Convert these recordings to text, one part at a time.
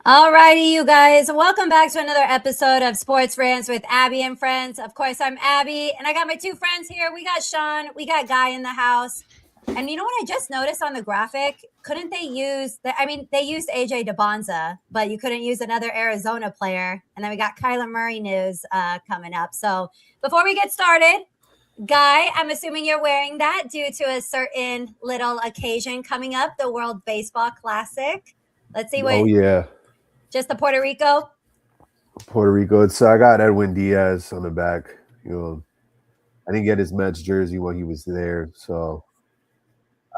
All righty, you guys. Welcome back to another episode of Sports Rants with Abby and friends. Of course, I'm Abby, and I got my two friends here. We got Sean, we got Guy in the house. And you know what I just noticed on the graphic? Couldn't they use they used AJ DeBonza, but you couldn't use another Arizona player. And then we got Kyler Murray news coming up. So before we get started, Guy, I'm assuming you're wearing that due to a certain little occasion coming up, the World Baseball Classic. Let's see what. Oh yeah, Just the Puerto Rico. Puerto Rico. I got Edwin Diaz on the back. I didn't get his Mets jersey when he was there, so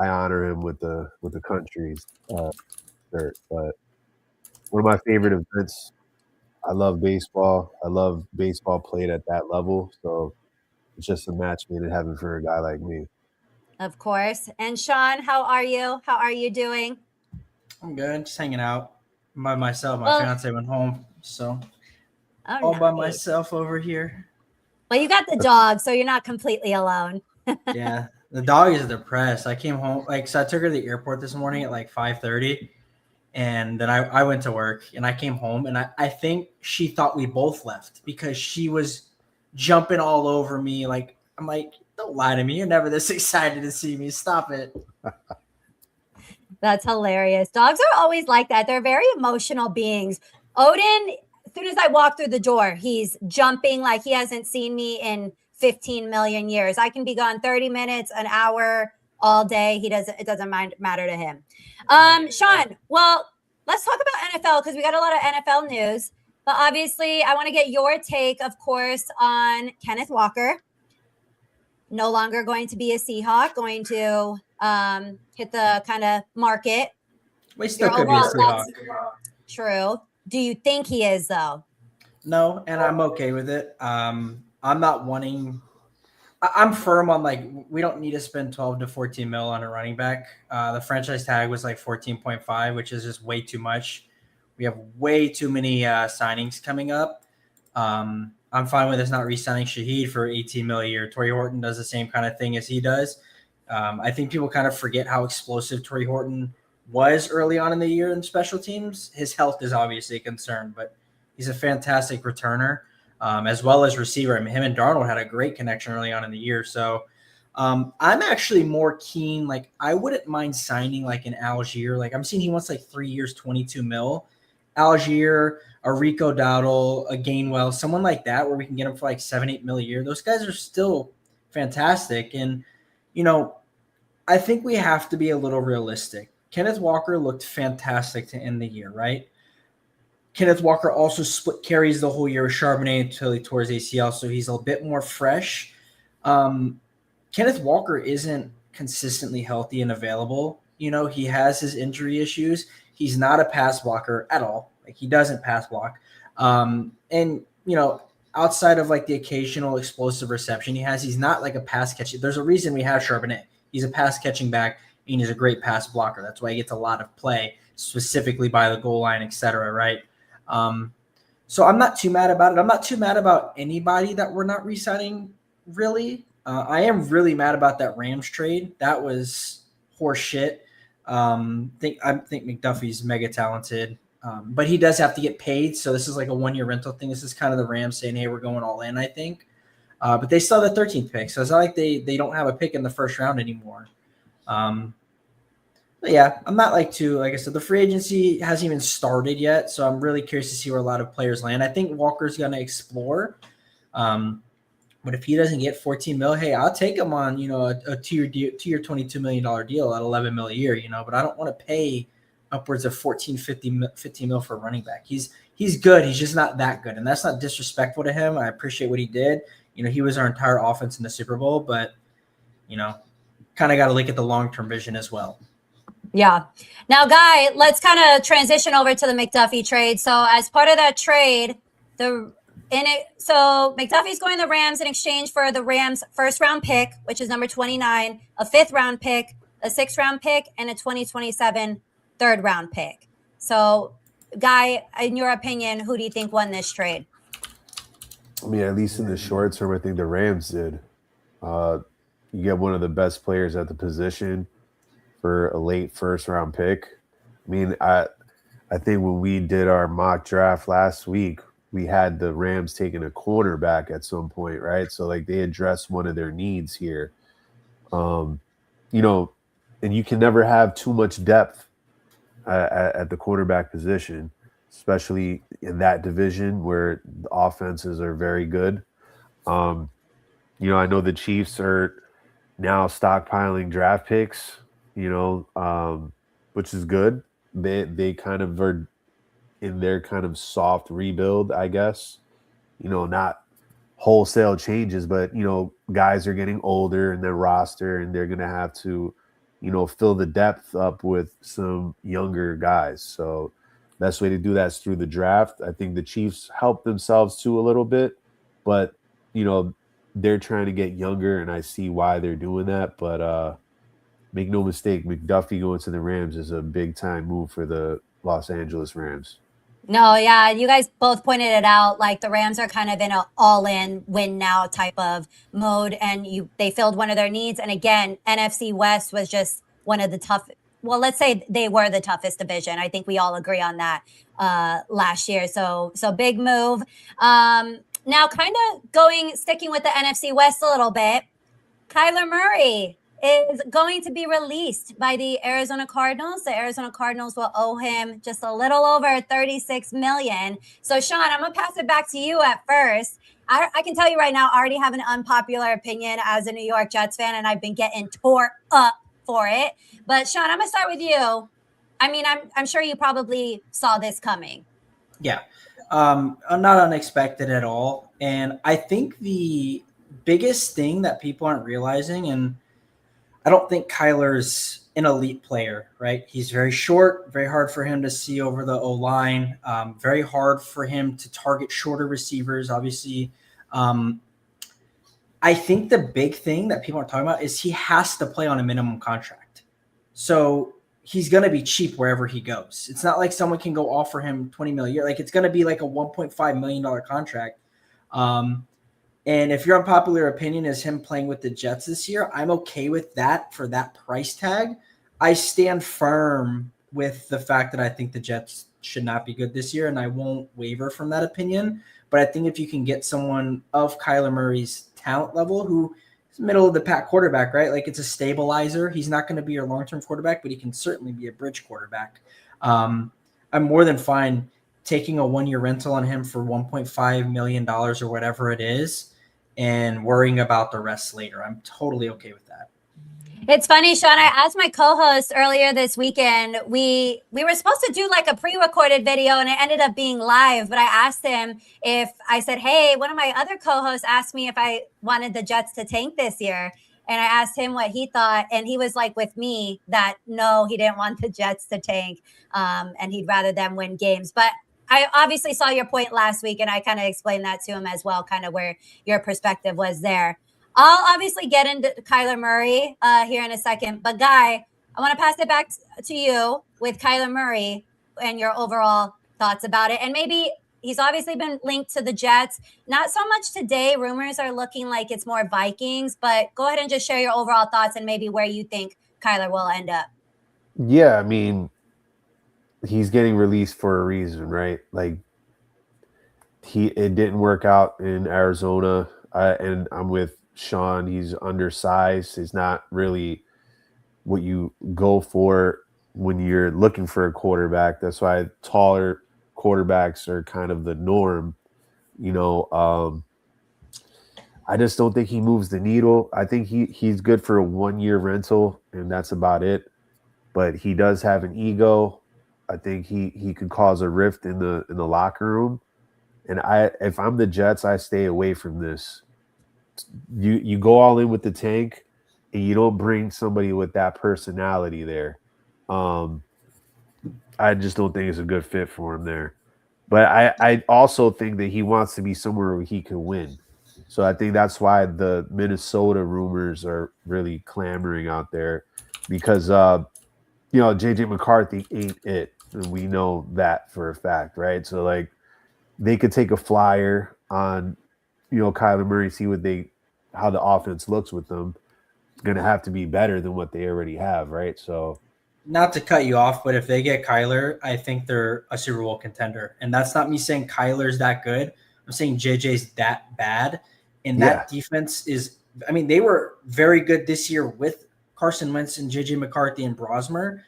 I honor him with the country's shirt. But one of my favorite events. I love baseball. I love baseball played at that level. So it's just a match made in heaven for a guy like me. Of course. And Sean, how are you? How are you doing? I'm good. Just hanging out by myself. My fiance went home, so all nice. by myself over here. Well, you got the dog, so you're not completely alone. Yeah, the dog is depressed. I came home, so I took her to the airport this morning at 5:30, and then I went to work, and I came home, and I think she thought we both left because she was jumping all over me. I'm like, don't lie to me. You're never this excited to see me. Stop it. That's hilarious. Dogs are always like that. They're very emotional beings. Odin, as soon as I walk through the door, he's jumping like he hasn't seen me in 15 million years. I can be gone 30 minutes, an hour, all day. It doesn't matter to him. Sean, well, let's talk about NFL because we got a lot of NFL news. But obviously, I want to get your take, of course, on Kenneth Walker. No longer going to be a Seahawk, going to hit the kind of market. We still could be a Seahawk. True. Do you think he is, though? No, and I'm okay with it. I'm not wanting – I'm firm on, we don't need to spend 12 to 14 mil on a running back. The franchise tag was 14.5, which is just way too much. We have way too many signings coming up. I'm fine with us not re-signing Shaheed for 18 mil a year. Torrey Horton does the same kind of thing as he does. I think people kind of forget how explosive Torrey Horton was early on in the year in special teams. His health is obviously a concern, but he's a fantastic returner as well as receiver. I mean, him and Darnold had a great connection early on in the year. So I'm actually more keen. I wouldn't mind signing an Algier. I'm seeing he wants 3 years, 22 mil. Algier, a Rico Dowdle, a Gainwell, someone like that where we can get him for 7-8 mil a year. Those guys are still fantastic. And, I think we have to be a little realistic. Kenneth Walker looked fantastic to end the year, right? Kenneth Walker also split carries the whole year with Charbonnet until he tore his ACL, so he's a bit more fresh. Kenneth Walker isn't consistently healthy and available. He has his injury issues. He's not a pass blocker at all. He doesn't pass block. And, outside of the occasional explosive reception he has, he's not a pass catcher. There's a reason we have Charbonnet. He's a pass catching back, and he's a great pass blocker. That's why he gets a lot of play, specifically by the goal line, et cetera, right? So I'm not too mad about it. I'm not too mad about anybody that we're not re-signing, really. I am really mad about that Rams trade. That was horse shit. I think McDuffie's mega talented, but he does have to get paid. So this is a 1-year rental thing. This is kind of the Rams saying, hey, we're going all in, I think. But they still have the 13th pick. So it's not like they don't have a pick in the first round anymore. But yeah, I'm not like I said, the free agency hasn't even started yet. So I'm really curious to see where a lot of players land. I think Walker's going to explore. But if he doesn't get 14 mil, hey, I'll take him on, a two-year $22 million deal at 11 mil a year, but I don't want to pay upwards of 15 mil for a running back. He's good. He's just not that good. And that's not disrespectful to him. I appreciate what he did. He was our entire offense in the Super Bowl, but, kind of got to look at the long-term vision as well. Yeah. Now, Guy, let's kind of transition over to the McDuffie trade. So as part of that trade, so McDuffie's going to the Rams in exchange for the Rams' first-round pick, which is number 29, a fifth-round pick, a sixth-round pick, and a 2027 third-round pick. So, Guy, in your opinion, who do you think won this trade? I mean, at least in the short term, I think the Rams did. You get one of the best players at the position for a late first-round pick. I mean, I I think when we did our mock draft last week, we had the Rams taking a cornerback at some point, right? So like they addressed one of their needs here. Um, you know, and you can never have too much depth at the quarterback position, especially in that division where the offenses are very good. Um, I know the Chiefs are now stockpiling draft picks, which is good. They kind of are in their kind of soft rebuild, I guess. Not wholesale changes, but guys are getting older in their roster, and they're gonna have to, fill the depth up with some younger guys. So best way to do that is through the draft. I think the Chiefs help themselves too a little bit, but you know they're trying to get younger, and I see why they're doing that. But make no mistake, McDuffie going to the Rams is a big time move for the Los Angeles Rams. No, yeah, you guys both pointed it out. Like the Rams are kind of in an all-in win now type of mode, and they filled one of their needs. And again, NFC West was just one of the tough. Well, let's say they were the toughest division. I think we all agree on that last year. So big move. Now, kind of sticking with the NFC West a little bit. Kyler Murray is going to be released by the Arizona Cardinals. The Arizona Cardinals will owe him just a little over $36 million. So, Sean, I'm going to pass it back to you at first. I can tell you right now, I already have an unpopular opinion as a New York Jets fan, and I've been getting tore up for it. But, Sean, I'm going to start with you. I mean, I'm sure you probably saw this coming. Yeah, not unexpected at all. And I think the biggest thing that people aren't realizing, and I don't think Kyler's an elite player, right? He's very short, very hard for him to see over the O-line, very hard for him to target shorter receivers, obviously. I think the big thing that people aren't talking about is he has to play on a minimum contract. So he's going to be cheap wherever he goes. It's not like someone can go offer him $20 million a year. Like it's going to be like a $1.5 million contract. And if your unpopular opinion is him playing with the Jets this year, I'm okay with that for that price tag. I stand firm with the fact that I think the Jets should not be good this year, and I won't waver from that opinion. But I think if you can get someone of Kyler Murray's talent level who is middle of the pack quarterback, right? Like it's a stabilizer. He's not going to be your long-term quarterback, but he can certainly be a bridge quarterback. I'm more than fine taking a one-year rental on him for $1.5 million or whatever it is and worrying about the rest later. I'm totally okay with that. It's funny, Sean. I asked my co-host earlier this weekend. We were supposed to do like a pre-recorded video, and it ended up being live. But I asked him if I said, "Hey, one of my other co-hosts asked me if I wanted the Jets to tank this year," and I asked him what he thought, and he was like with me that no, he didn't want the Jets to tank, and he'd rather them win games. But I obviously saw your point last week, and I kind of explained that to him as well, kind of where your perspective was there. I'll obviously get into Kyler Murray here in a second, but Guy, I want to pass it back to you with Kyler Murray and your overall thoughts about it. And maybe he's obviously been linked to the Jets. Not so much today. Rumors are looking like it's more Vikings, but go ahead and just share your overall thoughts and maybe where you think Kyler will end up. Yeah, I mean, he's getting released for a reason, right? Like it didn't work out in Arizona, and I'm with Sean. He's undersized. He's not really what you go for when you're looking for a quarterback. That's why taller quarterbacks are kind of the norm. I just don't think he moves the needle. I think he's good for a 1-year rental, and that's about it. But he does have an ego. I think he could cause a rift in the locker room. And if I'm the Jets, I stay away from this. You go all in with the tank, and you don't bring somebody with that personality there. I just don't think it's a good fit for him there. But I also think that he wants to be somewhere where he can win. So I think that's why the Minnesota rumors are really clamoring out there because, J.J. McCarthy ain't it. And we know that for a fact, right? So, like, they could take a flyer on, Kyler Murray, see how the offense looks with them. It's going to have to be better than what they already have, right? So not to cut you off, but if they get Kyler, I think they're a Super Bowl contender. And that's not me saying Kyler's that good. I'm saying JJ's that bad. And that defense is, I mean, they were very good this year with Carson Wentz and JJ McCarthy and Brosmer.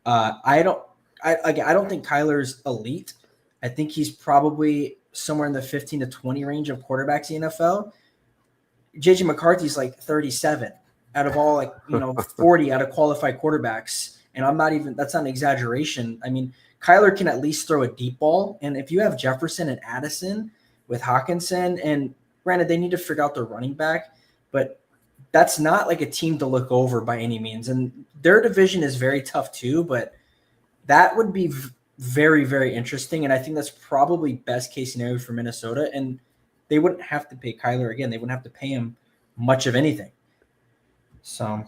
I don't think Kyler's elite. I think he's probably somewhere in the 15 to 20 range of quarterbacks in the NFL. JJ McCarthy's like 37 out of all 40 out of qualified quarterbacks. And that's not an exaggeration. I mean, Kyler can at least throw a deep ball. And if you have Jefferson and Addison with Hawkinson, and granted, they need to figure out their running back, but that's not like a team to look over by any means. And their division is very tough too, but that would be very, very interesting. And I think that's probably best case scenario for Minnesota. And they wouldn't have to pay Kyler again. They wouldn't have to pay him much of anything. So,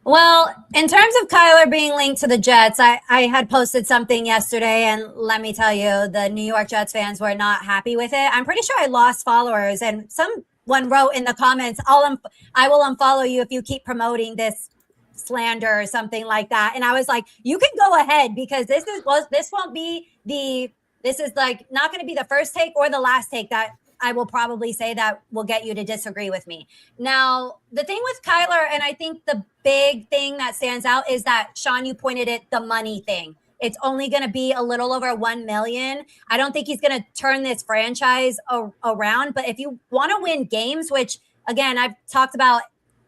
well, in terms of Kyler being linked to the Jets, I had posted something yesterday, and let me tell you, the New York Jets fans were not happy with it. I'm pretty sure I lost followers, and someone wrote in the comments, I will unfollow you if you keep promoting this slander or something like that. And I was like, you can go ahead, because this is like not going to be the first take or the last take that I will probably say that will get you to disagree with me. Now, the thing with Kyler, and I think the big thing that stands out is that, Sean, you pointed it, the money thing. It's only going to be a little over $1 million. I don't think he's going to turn this franchise around. But if you want to win games, which again, I've talked about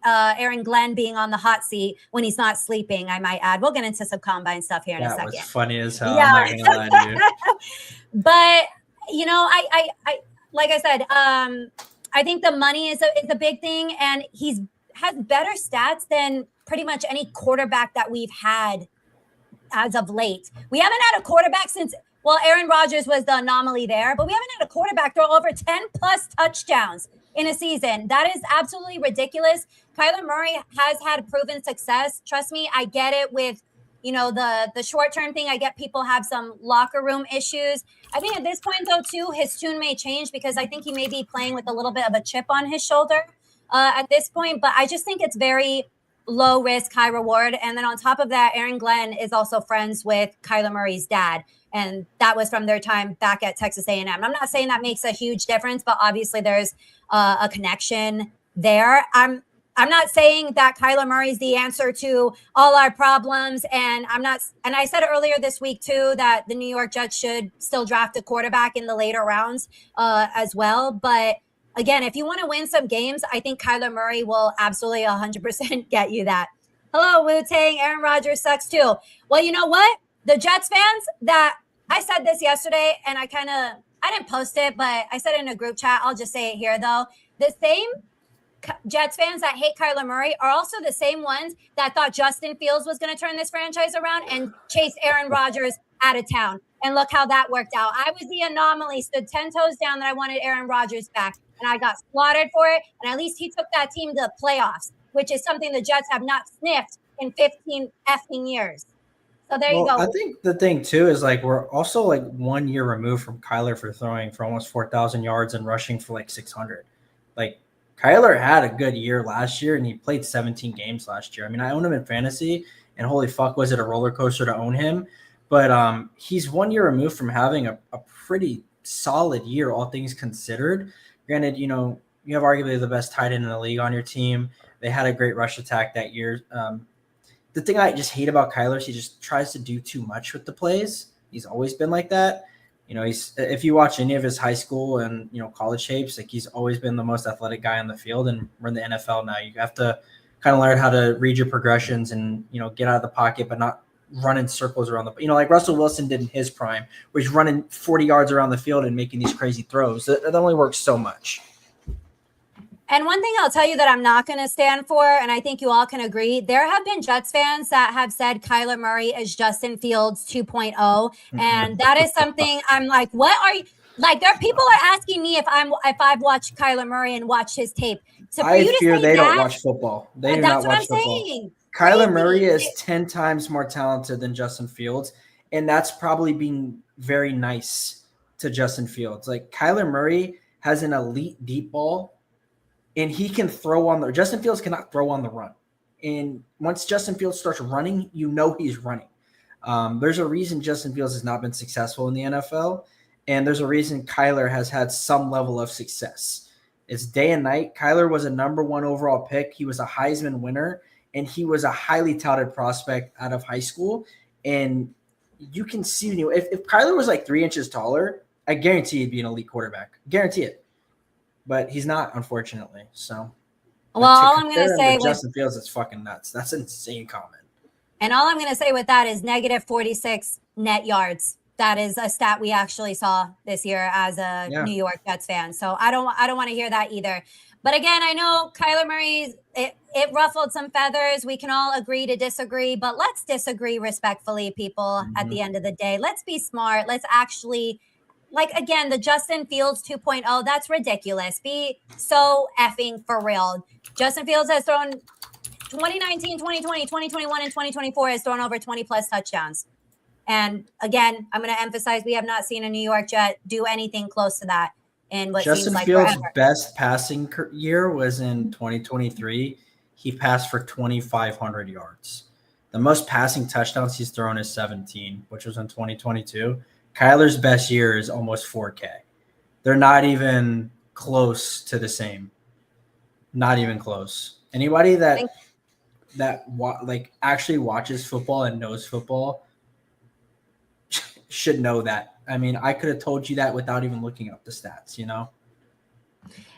Aaron Glenn being on the hot seat when he's not sleeping, I might add. We'll get into some combine stuff here in a second. That was funny as hell. Yeah. I'm not gonna lie to you. But I like I said, I think the money is a big thing, and he's has better stats than pretty much any quarterback that we've had as of late. We haven't had a quarterback since, well, Aaron Rodgers was the anomaly there, but we haven't had a quarterback throw over 10 plus touchdowns in a season. That is absolutely ridiculous. Kyler Murray has had proven success. Trust me, I get it with, the short-term thing. I get people have some locker room issues. I think at this point, though, too, his tune may change, because I think he may be playing with a little bit of a chip on his shoulder at this point. But I just think it's very low risk, high reward. And then on top of that, Aaron Glenn is also friends with Kyler Murray's dad. And that was from their time back at Texas A&M. I'm not saying that makes a huge difference, but obviously there's a connection there. I'm not saying that Kyler Murray is the answer to all our problems. And I said earlier this week too, that the New York Jets should still draft a quarterback in the later rounds as well. But again, if you want to win some games, I think Kyler Murray will absolutely 100% get you that. Hello, Wu-Tang. Aaron Rodgers sucks too. Well, you know what? The Jets fans I said this yesterday, and I didn't post it, but I said it in a group chat. I'll just say it here though. The same Jets fans that hate Kyler Murray are also the same ones that thought Justin Fields was going to turn this franchise around and chase Aaron Rodgers out of town. And look how that worked out. I was the anomaly, stood 10 toes down that I wanted Aaron Rodgers back, and I got slaughtered for it. And at least he took that team to the playoffs, which is something the Jets have not sniffed in 15 effing years. So there you go. I think the thing too is we're also 1 year removed from Kyler for throwing for almost 4,000 yards and rushing for 600. Kyler had a good year last year, and he played 17 games last year. I mean, I own him in fantasy, and holy fuck, was it a roller coaster to own him. But he's 1 year removed from having a pretty solid year, all things considered. Granted, you have arguably the best tight end in the league on your team. They had a great rush attack that year. The thing I just hate about Kyler is he just tries to do too much with the plays. He's always been like that. If you watch any of his high school and, college tapes, he's always been the most athletic guy on the field, and we're in the NFL now. You have to kind of learn how to read your progressions and, get out of the pocket, but not run in circles around the, like Russell Wilson did in his prime, where he's running 40 yards around the field and making these crazy throws. That only works so much. And one thing I'll tell you that I'm not going to stand for, and I think you all can agree, there have been Jets fans that have said Kyler Murray is Justin Fields 2.0. And that is something I'm like, what are you there? People are asking me if I've watched Kyler Murray and watched his tape. So I fear they don't watch football. They do not watch football. Saying. Kyler Murray is 10 times more talented than Justin Fields. And that's probably being very nice to Justin Fields. Kyler Murray has an elite deep ball, and he can throw on the – Justin Fields cannot throw on the run. And once Justin Fields starts running, you know he's running. There's a reason Justin Fields has not been successful in the NFL, and there's a reason Kyler has had some level of success. It's day and night. Kyler was a number 1 overall pick. He was a Heisman winner, and he was a highly touted prospect out of high school. And you can see, if Kyler was like 3 inches taller, I guarantee he'd be an elite quarterback. Guarantee it. But he's not, unfortunately. So, well, all I'm going to say with Justin Fields, it's fucking nuts. That's an insane comment. And all I'm going to say with that is negative 46 net yards. That is a stat we actually saw this year as a New York Jets fan. So I don't want to hear that either. But again, I know Kyler Murray, it ruffled some feathers. We can all agree to disagree, but let's disagree respectfully, people, at the end of the day. Let's be smart. Let's actually, like, again, the Justin Fields 2.0, that's ridiculous. Be so effing for real. Justin Fields has thrown 2019, 2020, 2021, and 2024 has thrown over 20-plus touchdowns. And again, I'm going to emphasize we have not seen a New York Jet do anything close to that in what Justin seems like Fields' forever. best passing year was in 2023. He passed for 2,500 yards. The most passing touchdowns he's thrown is 17, which was in 2022. Kyler's best year is almost 4K. They're not even close to the same. Not even close. Anybody that actually watches football and knows football should know that. I mean, I could have told you that without even looking up the stats,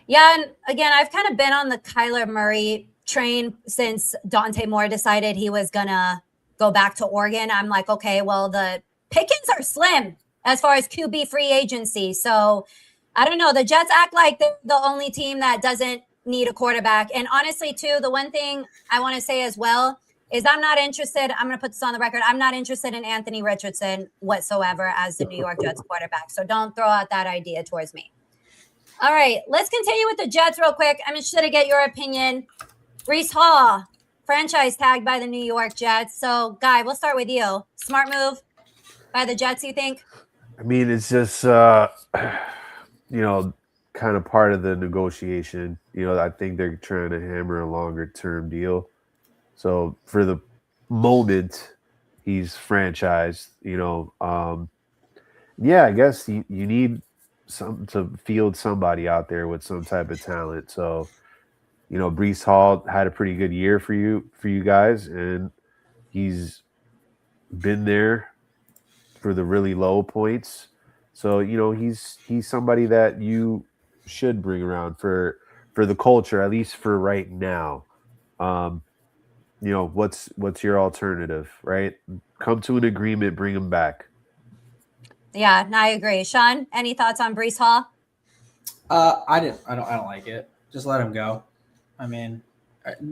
Yeah, and again, I've kind of been on the Kyler Murray train since Dante Moore decided he was going to go back to Oregon. I'm like, okay, well, the pickings are slim as far as QB free agency. So I don't know. The Jets act like they're the only team that doesn't need a quarterback. And honestly, too, the one thing I want to say as well is I'm not interested. I'm going to put this on the record. I'm not interested in Anthony Richardson whatsoever as the New York Jets quarterback. So don't throw out that idea towards me. All right, let's continue with the Jets real quick. I'm interested to get your opinion. Breece Hall, franchise tagged by the New York Jets. So, Guy, we'll start with you. Smart move by the Jets, you think? I mean, it's just, kind of part of the negotiation. I think they're trying to hammer a longer-term deal. So for the moment, he's franchised. I guess you need to field somebody out there with some type of talent. So, Breece Hall had a pretty good year for you guys, and he's been there for the really low points. So, he's somebody that you should bring around for the culture, at least for right now. What's your alternative, right? Come to an agreement, bring him back. Yeah, I agree. Sean, any thoughts on Breece Hall? I don't like it. Just let him go. I mean,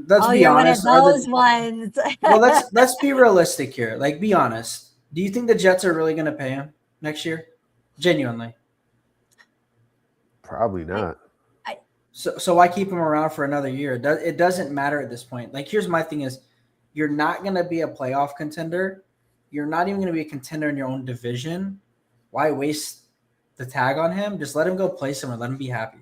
let's be you're honest. One of those ones. Well, let's be realistic here. Like, be honest. Do you think the Jets are really going to pay him next year? Genuinely. Probably not. So why keep him around for another year? It doesn't matter at this point. Like, here's my thing is, you're not going to be a playoff contender. You're not even going to be a contender in your own division. Why waste the tag on him? Just let him go play somewhere. Let him be happy.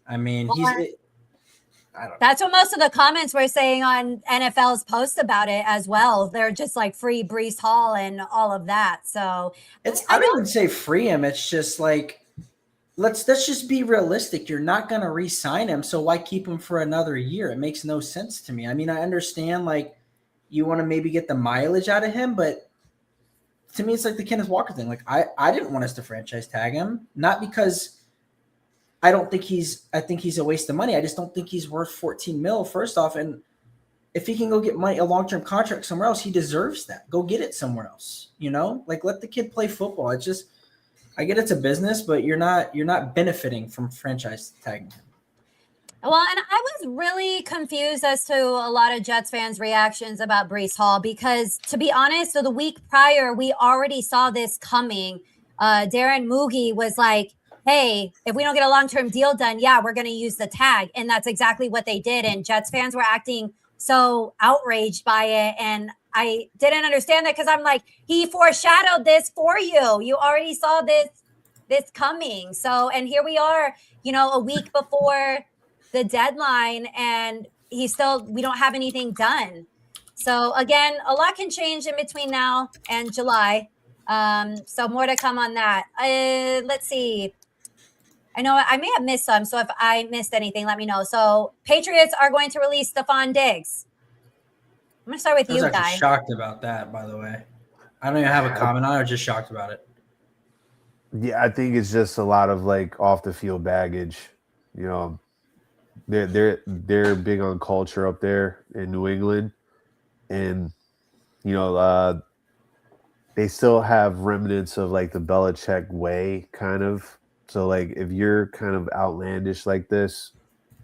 I mean, I don't know. That's what most of the comments were saying on NFL's post about it as well. They're just like free Breece Hall and all of that. So I don't even say free him. It's just like, let's just be realistic. You're not going to re-sign him, so why keep him for another year? It makes no sense to me. I mean, I understand like you want to maybe get the mileage out of him, but to me, it's like the Kenneth Walker thing. Like I didn't want us to franchise tag him, not because I think he's a waste of money. I just don't think he's worth 14 mil first off. And if he can go get money, a long-term contract somewhere else, he deserves that. Go get it somewhere else. Like let the kid play football. It's just, I get it's a business, but you're not benefiting from franchise tagging him. Well, and I was really confused as to a lot of Jets fans' reactions about Breece Hall because, to be honest, so the week prior, we already saw this coming. Darren Moogie was like, hey, if we don't get a long-term deal done, we're going to use the tag. And that's exactly what they did. And Jets fans were acting so outraged by it. And I didn't understand that because I'm like, he foreshadowed this for you. You already saw this coming. So, and here we are, a week before the deadline. And we don't have anything done. So again, a lot can change in between now and July. So more to come on that. Let's see. I know I may have missed some, so if I missed anything, let me know. So Patriots are going to release Stephon Diggs. I'm gonna start with I was you, actually Guy. shocked about that, by the way. I don't even have a comment on it. I was just shocked about it. Yeah, I think it's just a lot of like off the field baggage. You know, they're big on culture up there in New England, and you know, they still have remnants of like the Belichick way, kind of. So like, if you're kind of outlandish like this,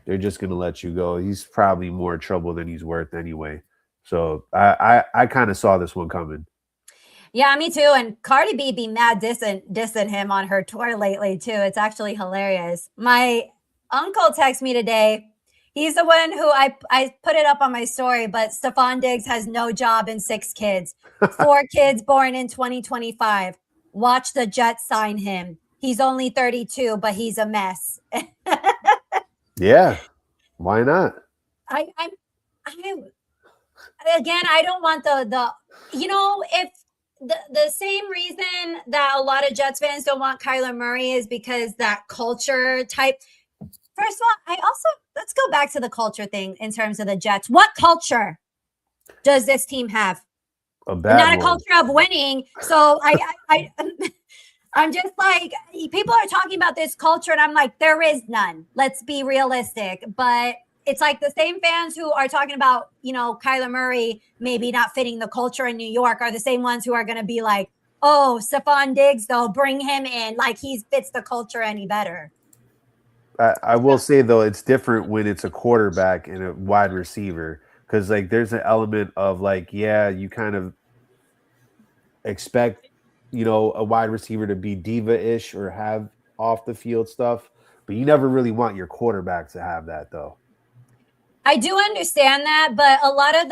they're just gonna let you go. He's probably more trouble than he's worth anyway. So I kind of saw this one coming. Yeah, me too. And Cardi B be mad dissing him on her tour lately too. It's actually hilarious. My uncle texted me today. He's the one who I put it up on my story, but Stephon Diggs has no job and 6 kids. 4 kids born in 2025. Watch the Jets sign him. He's only 32, but he's a mess. Yeah, why not? I again, I don't want the if the same reason that a lot of Jets fans don't want Kyler Murray is because that culture type. First of all, let's go back to the culture thing in terms of the Jets. What culture does this team have? A bad Not a one. culture of winning. So I'm just like, people are talking about this culture, and I'm like, there is none. Let's be realistic. But it's like the same fans who are talking about, Kyler Murray maybe not fitting the culture in New York are the same ones who are going to be like, oh, Stephon Diggs, though, bring him in. Like he fits the culture any better. I will say, though, it's different when it's a quarterback and a wide receiver. Because, like, there's an element of, like, yeah, you kind of expect, a wide receiver to be diva-ish or have off-the-field stuff. But you never really want your quarterback to have that, though. I do understand that, but a lot of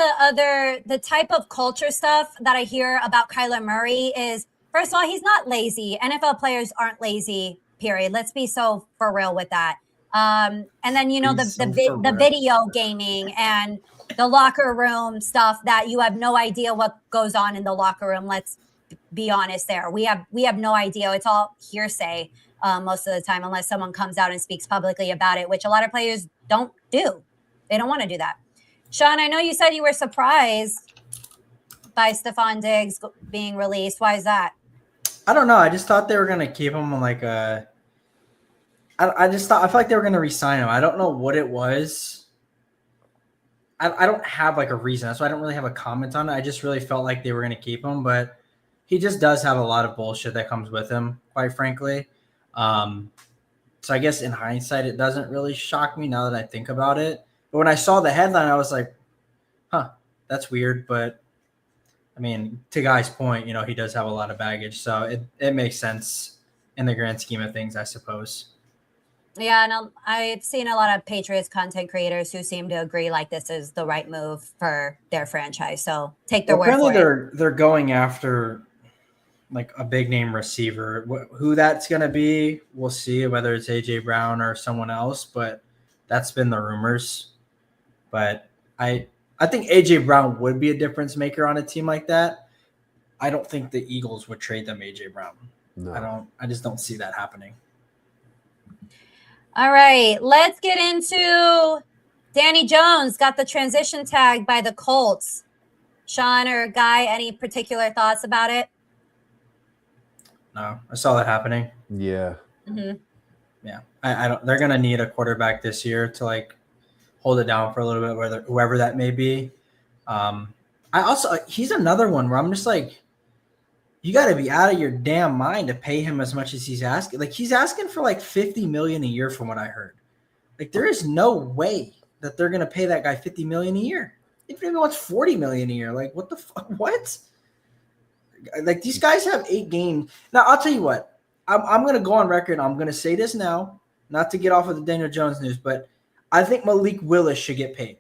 the type of culture stuff that I hear about Kyler Murray is, first of all, he's not lazy. NFL players aren't lazy, period. Let's be so for real with that. And then, the video gaming and the locker room stuff that you have no idea what goes on in the locker room. Let's be honest there. We have no idea. It's all hearsay most of the time, unless someone comes out and speaks publicly about it, which a lot of players don't do. They don't want to do that. Sean, I know you said you were surprised by Stephon Diggs being released. Why is that? I don't know. I just thought they were going to keep him on like a – I feel like they were going to re-sign him. I don't know what it was. I don't have like a reason. That's why I don't really have a comment on it. I just really felt like they were going to keep him. But he just does have a lot of bullshit that comes with him, quite frankly. So I guess in hindsight, it doesn't really shock me now that I think about it. But when I saw the headline, I was like, huh, that's weird. But, I mean, to Guy's point, he does have a lot of baggage. So it makes sense in the grand scheme of things, I suppose. Yeah, and I've seen a lot of Patriots content creators who seem to agree like this is the right move for their franchise. So take their word for it. Apparently they're going after like a big name receiver. Who that's going to be, we'll see, whether it's A.J. Brown or someone else. But that's been the rumors. But I think A.J. Brown would be a difference maker on a team like that. I don't think the Eagles would trade them A.J. Brown. No. I just don't see that happening. All right, let's get into Danny Jones got the transition tag by the Colts. Sean or Guy, any particular thoughts about it? No, I saw that happening. Yeah. Mm-hmm. Yeah, I don't. They're gonna need a quarterback this year to like hold it down for a little bit, whoever that may be. He's another one where I'm just like, you got to be out of your damn mind to pay him as much as he's asking. Like he's asking for like $50 million a year, from what I heard. Like there is no way that they're gonna pay that guy $50 million a year. Even if he wants $40 million a year, like what the fuck? What? Like these guys have 8 games. Now I'll tell you what. I'm gonna go on record. I'm gonna say this now, not to get off of the Daniel Jones news, but I think Malik Willis should get paid.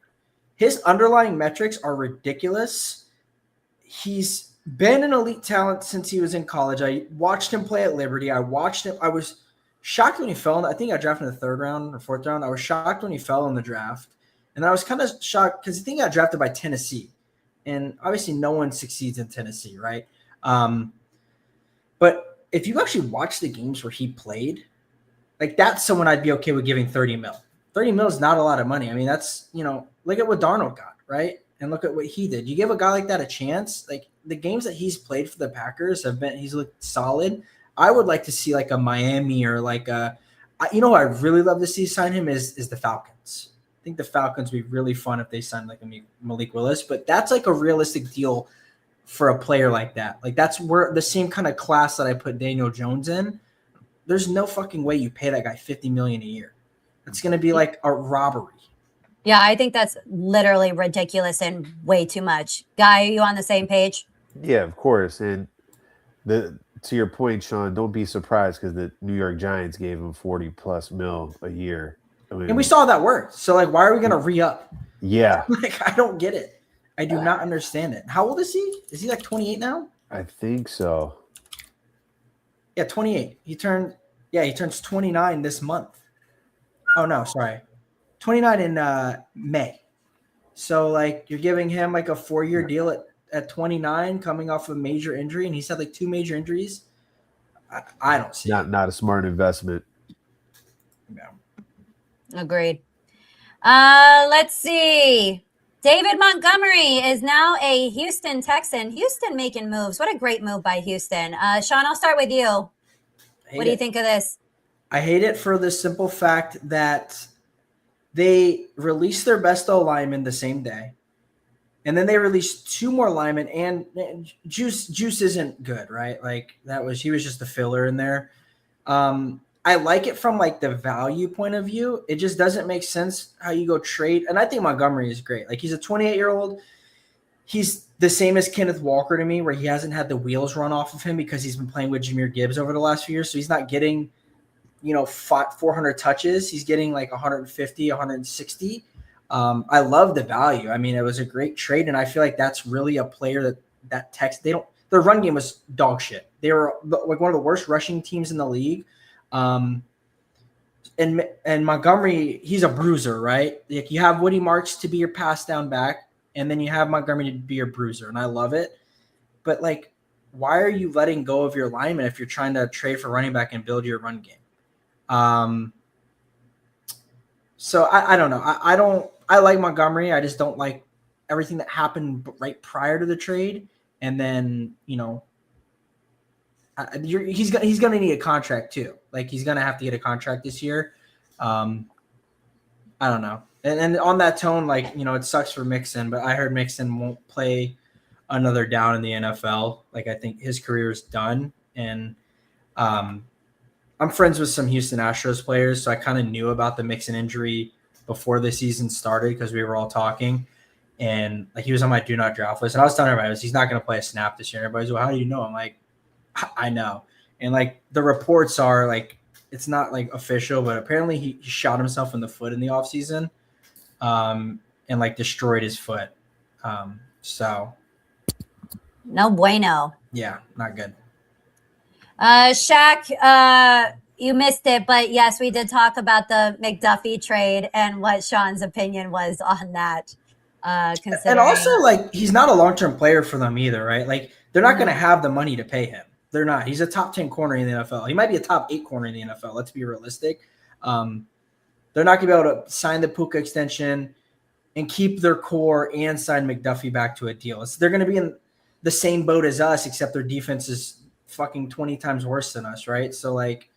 His underlying metrics are ridiculous. He's been an elite talent since he was in college. I watched him play at Liberty. I watched him. I was shocked when he fell. I think I drafted in the 3rd round or 4th round. I was shocked when he fell in the draft. And I was kind of shocked because I think he got drafted by Tennessee. And obviously no one succeeds in Tennessee, right? But if you actually watch the games where he played, like that's someone I'd be okay with giving 30 mil. 30 mil is not a lot of money. I mean, that's, look at what Darnold got, right? And look at what he did. You give a guy like that a chance. Like the games that he's played for the Packers he's looked solid. I would like to see like a Miami or like who I really love to see sign him is the Falcons. I think the Falcons would be really fun if they signed like a Malik Willis, but that's like a realistic deal for a player like that. Like that's where the same kind of class that I put Daniel Jones in. There's no fucking way you pay that guy $50 million a year. It's going to be like a robbery. Yeah, I think that's literally ridiculous and way too much. Guy, are you on the same page? Yeah, of course. And to your point, Sean, don't be surprised because the New York Giants gave him 40+ mil a year. I mean, and we saw that work. So like, why are we going to re-up? Yeah. Like, I don't get it. I do not understand it. How old is he? Is he like 28 now? I think so. Yeah, 28. He turns 29 this month. Oh no, sorry. 29 in May. So like you're giving him like a 4-year deal at 29 coming off a major injury, and he's had like 2 major injuries. I don't see it. Not a smart investment. No. Agreed. Let's see. David Montgomery is now a Houston Texan. Houston making moves. What a great move by Houston. Sean, I'll start with you. What do you think of this? I hate it for the simple fact that they released their best O lineman the same day. And then they released 2 more linemen, and Juice isn't good, right? Like he was just a filler in there. I like it from like the value point of view. It just doesn't make sense how you go trade. And I think Montgomery is great. Like he's a 28-year-old. He's the same as Kenneth Walker to me, where he hasn't had the wheels run off of him because he's been playing with Jahmyr Gibbs over the last few years. So he's not getting, 400 touches. He's getting like 150, 160. I love the value. I mean, it was a great trade, and I feel like that's really a player their run game was dog shit. They were like one of the worst rushing teams in the league. And Montgomery, he's a bruiser, right? Like you have Woody Marks to be your pass down back, and then you have Montgomery to be your bruiser, and I love it. But like, why are you letting go of your lineman if you're trying to trade for running back and build your run game? So I don't know. I like Montgomery. I just don't like everything that happened right prior to the trade, and then he's gonna need a contract too. Like he's gonna have to get a contract this year. I don't know. And on that tone, like it sucks for Mixon, but I heard Mixon won't play another down in the NFL. Like I think his career is done. And I'm friends with some Houston Astros players, so I kind of knew about the Mixon injury before the season started because we were all talking. And like he was on my do not draft list, and I was telling everybody he's not going to play a snap this year. And everybody's, well, how do you know? I'm like, I know. And like the reports are like it's not like official, but apparently he shot himself in the foot in the offseason, and like destroyed his foot. So no bueno. Yeah, not good. Shaq, you missed it, but yes, we did talk about the McDuffie trade and what Sean's opinion was on that. And also, like, he's not a long-term player for them either, right? Like, they're not going to have the money to pay him. They're not. He's a top 10 corner in the NFL. He might be a top 8 corner in the NFL. Let's be realistic. They're not going to be able to sign the Puka extension and keep their core and sign McDuffie back to a deal. They're going to be in the same boat as us, except their defense is fucking 20 times worse than us, right? So, like,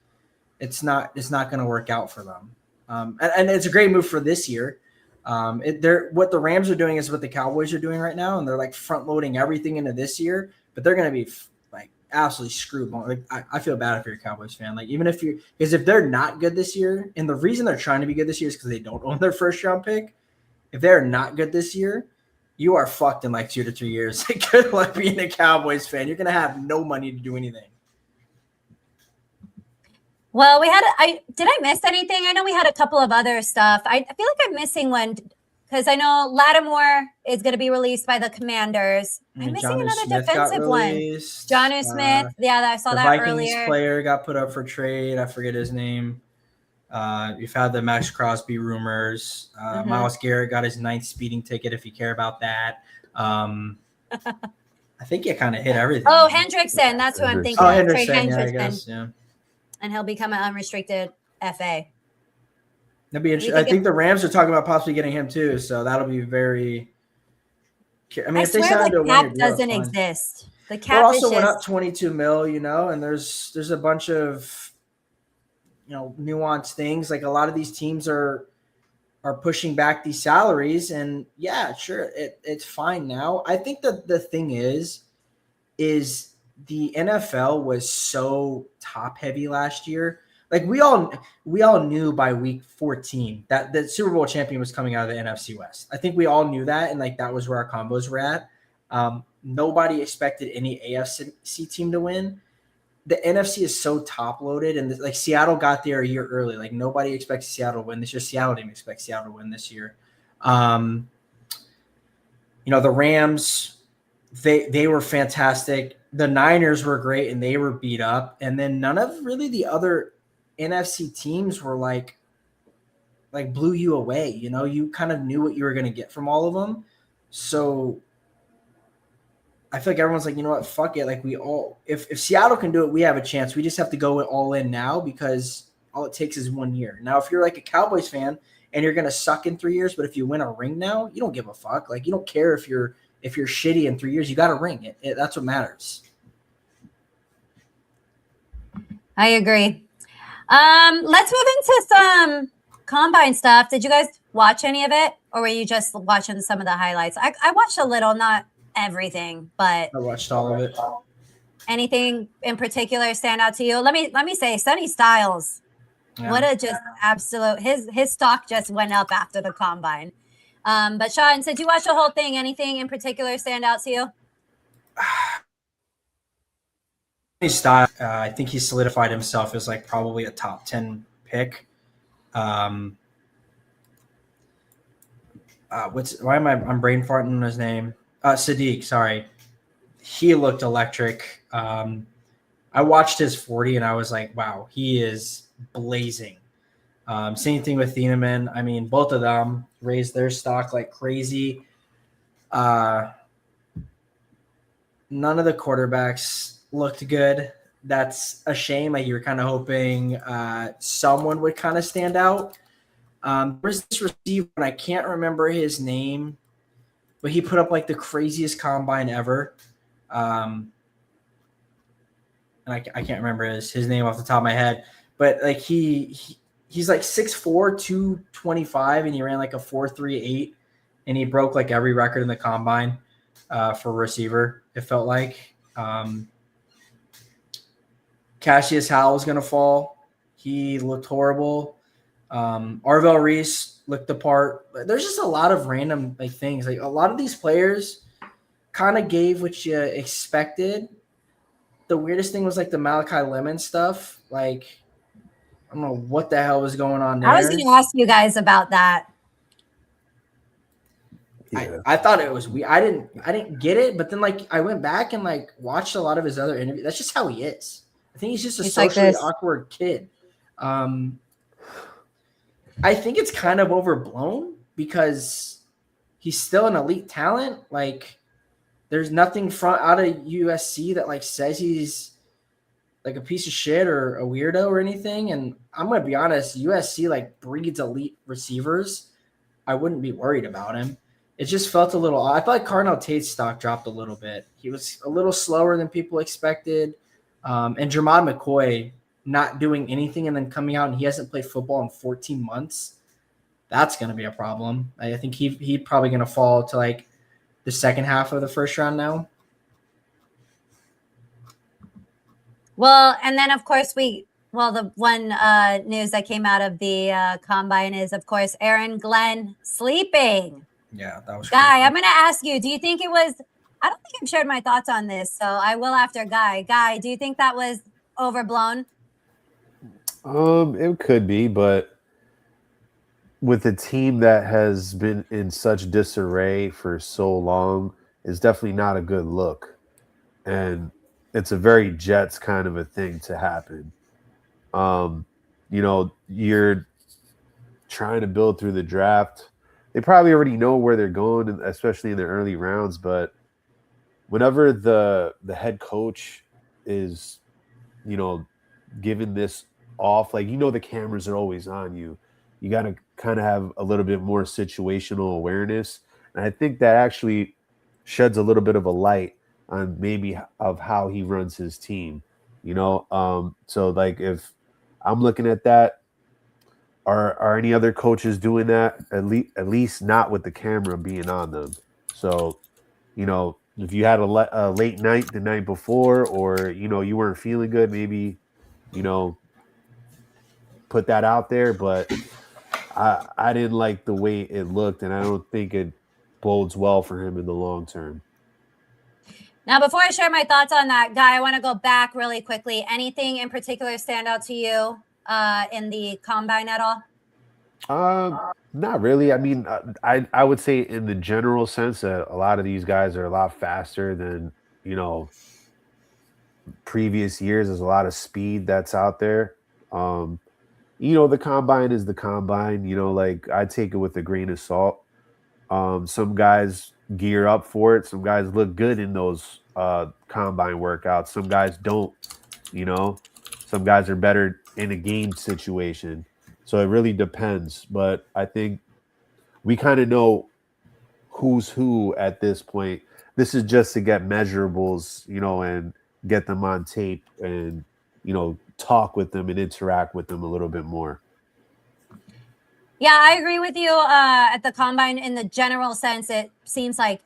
it's not going to work out for them. And it's a great move for this year. What the Rams are doing is what the Cowboys are doing right now, and they're like front loading everything into this year, but they're going to be like absolutely screwed. Like, I feel bad if you're a Cowboys fan. Like even because if they're not good this year, and the reason they're trying to be good this year is because they don't own their first round pick. If they're not good this year, you are fucked in like 2 to 3 years. Like, good luck being a Cowboys fan. You're going to have no money to do anything. Well, did I miss anything? I know we had a couple of other stuff. I feel like I'm missing one because I know Lattimore is going to be released by the Commanders. I'm missing another defensive one. Jonnu Smith. Yeah, I saw that earlier. The Vikings player got put up for trade. I forget his name. You've had the Max Crosby rumors. Myles Garrett got his 9th speeding ticket, if you care about that. I think you kind of hit everything. Oh, Hendrickson. That's who I'm thinking Oh, of. Trey Hendrickson, yeah, I Hendrickson. guess, yeah. And he'll become an unrestricted FA. That'd be interesting. I think the Rams are talking about possibly getting him too, so that'll be very. I mean, I if they swear sign to the a 1-year cap deal, doesn't fine. exist. The cap Well, also is went just up 22 mil, you know, and there's a bunch of, you know, nuanced things. Like a lot of these teams are pushing back these salaries, and yeah, sure, it's fine now. I think that the thing is the NFL was so top heavy last year. Like we all knew by week 14 that the Super Bowl champion was coming out of the NFC West. I think we all knew that, and like that was where our combos were at. Nobody expected any AFC team to win. The NFC is so top loaded, and like Seattle got there a year early. Like nobody expects Seattle to win this year. Seattle didn't expect Seattle to win this year. You know, the Rams, they were fantastic. The Niners were great, and they were beat up. And then none of really the other NFC teams were like blew you away. You know, you kind of knew what you were going to get from all of them. So I feel like everyone's like, you know what, fuck it. Like we all, if Seattle can do it, we have a chance. We just have to go all in now because all it takes is 1 year. Now, if you're like a Cowboys fan and you're going to suck in 3 years, but if you win a ring now, you don't give a fuck. Like you don't care if you're shitty in 3 years, you got a ring. That's what matters. I agree. Let's move into some combine stuff. Did you guys watch any of it, or were you just watching some of the highlights? I watched a little, not everything, but I watched all of it. Anything in particular stand out to you? Let me say, Sonny Styles. Yeah. What a just absolute his stock just went up after the combine. But Sean, since you watched the whole thing, anything in particular stand out to you? Style, I think he solidified himself as like probably a top 10 pick. I'm brain farting on his name? Sadiq, sorry. He looked electric. I watched his 40 and I was like, wow, he is blazing. Same thing with Thieneman. I mean, both of them raised their stock like crazy. None of the quarterbacks looked good. That's a shame. Like you were kind of hoping someone would kind of stand out. There's this receiver, and I can't remember his name, but he put up like the craziest combine ever. And I can't remember his name off the top of my head, but like he's like 6'4", 225, and he ran like a 4.38, and he broke like every record in the combine for receiver. It felt like Cassius Howell was going to fall. He looked horrible. Arvell Reese looked the part. There's just a lot of random like things. Like a lot of these players kind of gave what you expected. The weirdest thing was like the Malachi Lemon stuff. Like I don't know what the hell was going on there. I was going to ask you guys about that. Yeah. I thought it was weird. I didn't get it, but then like I went back and like watched a lot of his other interviews. That's just how he is. I think he's just a socially awkward kid. I think it's kind of overblown because he's still an elite talent. Like there's nothing out of USC that like says he's like a piece of shit or a weirdo or anything. And I'm going to be honest, USC like breeds elite receivers. I wouldn't be worried about him. It just felt a little odd. I felt like Cardinal Tate's stock dropped a little bit. He was a little slower than people expected. And Jermod McCoy not doing anything and then coming out and he hasn't played football in 14 months. That's going to be a problem. I think he probably going to fall to like the second half of the first round now. Well, and then of course the one news that came out of the combine is, of course, Aaron Glenn sleeping. Yeah, that was Guy, crazy. I'm going to ask you, do you think it was – I don't think I've shared my thoughts on this, so I will after Guy. Guy, do you think that was overblown? It could be, but with a team that has been in such disarray for so long, it's definitely not a good look. And it's a very Jets kind of a thing to happen. you're trying to build through the draft. They probably already know where they're going, especially in the early rounds. But whenever the head coach is, given this off, like, the cameras are always on you. You got to kind of have a little bit more situational awareness. And I think that actually sheds a little bit of a light on maybe of how he runs his team, So like if I'm looking at that, are any other coaches doing that? At least not with the camera being on them. So, if you had a late night the night before, or, you weren't feeling good, maybe, put that out there. But I didn't like the way it looked, and I don't think it bodes well for him in the long term. Now, before I share my thoughts on that, Guy, I want to go back really quickly. Anything in particular stand out to you in the combine at all? Not really. I mean, I would say in the general sense that a lot of these guys are a lot faster than, previous years. There's a lot of speed that's out there. The combine is the combine, like I take it with a grain of salt. Some guys gear up for it. Some guys look good in those combine workouts. Some guys don't, some guys are better in a game situation. So it really depends. But I think we kind of know who's who at this point. This is just to get measurables, and get them on tape and, talk with them and interact with them a little bit more. Yeah, I agree with you. At the combine, in the general sense, it seems like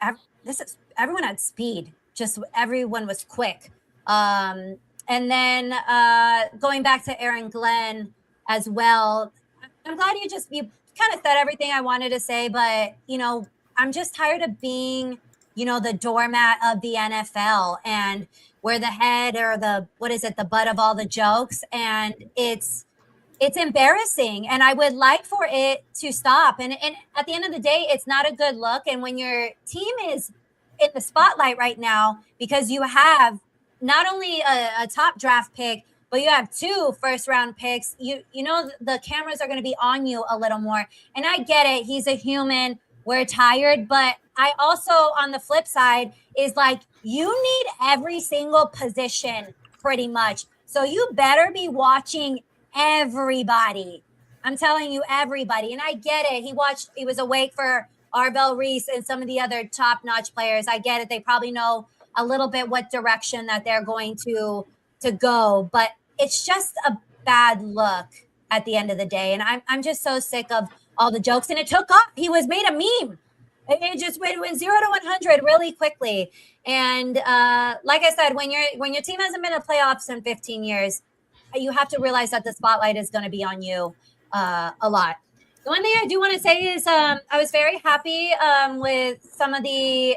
everyone had speed. Just everyone was quick. And then going back to Aaron Glenn as well, I'm glad you kind of said everything I wanted to say. But I'm just tired of being the doormat of the NFL, and we're the head or the butt of all the jokes, and it's embarrassing, and I would like for it to stop. And at the end of the day, it's not a good look. And when your team is in the spotlight right now, because you have not only a top draft pick, but you have 2 first-round picks, the cameras are going to be on you a little more. And I get it. He's a human. We're tired. But I also, on the flip side, is like, you need every single position pretty much. So you better be watching everybody. I'm telling you, everybody. And I get it. He was awake for Arbel Reese and some of the other top-notch players. I get it. They probably know a little bit what direction that they're going to go. But it's just a bad look at the end of the day. And I'm just so sick of all the jokes. And it took off. He was made a meme. It just went 0 to 100 really quickly. And like I said, when your team hasn't been in playoffs in 15 years, you have to realize that the spotlight is going to be on you a lot. The one thing I do want to say is I was very happy with some of the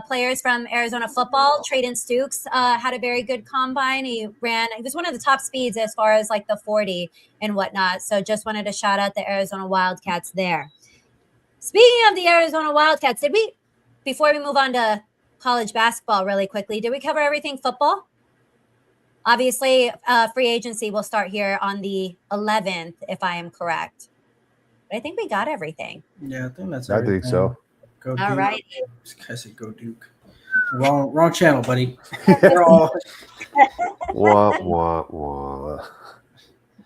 players from Arizona football. Trayden Stukes had a very good combine. He was one of the top speeds as far as like the 40 and whatnot. So just wanted to shout out the Arizona Wildcats there. Speaking of the Arizona Wildcats, before we move on to college basketball really quickly, did we cover everything football? Obviously, free agency will start here on the 11th, if I am correct. But I think we got everything. Yeah, I think that's everything. I think so. Go All Duke. right. This guy said go Duke. Wrong channel, buddy. We're all... Wah, wah, wah.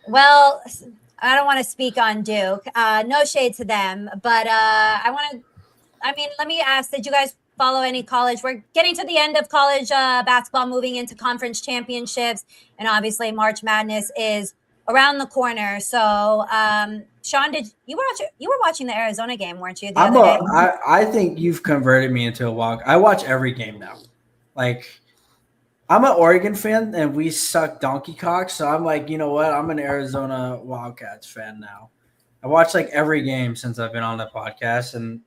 Well, I don't want to speak on Duke. No shade to them. But let me ask, did you guys follow any college? We're getting to the end of college basketball, moving into conference championships. And obviously March Madness is around the corner. So, Sean, you were watching the Arizona game, weren't you? I think you've converted me into a Wildcat. I watch every game now. Like, I'm an Oregon fan, and we suck donkey cock. So I'm like, you know what? I'm an Arizona Wildcats fan now. I watch like every game since I've been on the podcast, and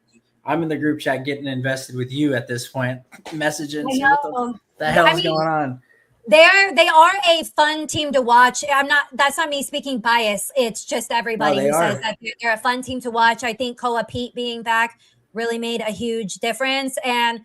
I'm in the group chat getting invested with you at this point, messaging what the hell's going on. They are a fun team to watch. That's not me speaking bias. It's just everybody who says that they're a fun team to watch. I think Koa Pete being back really made a huge difference. And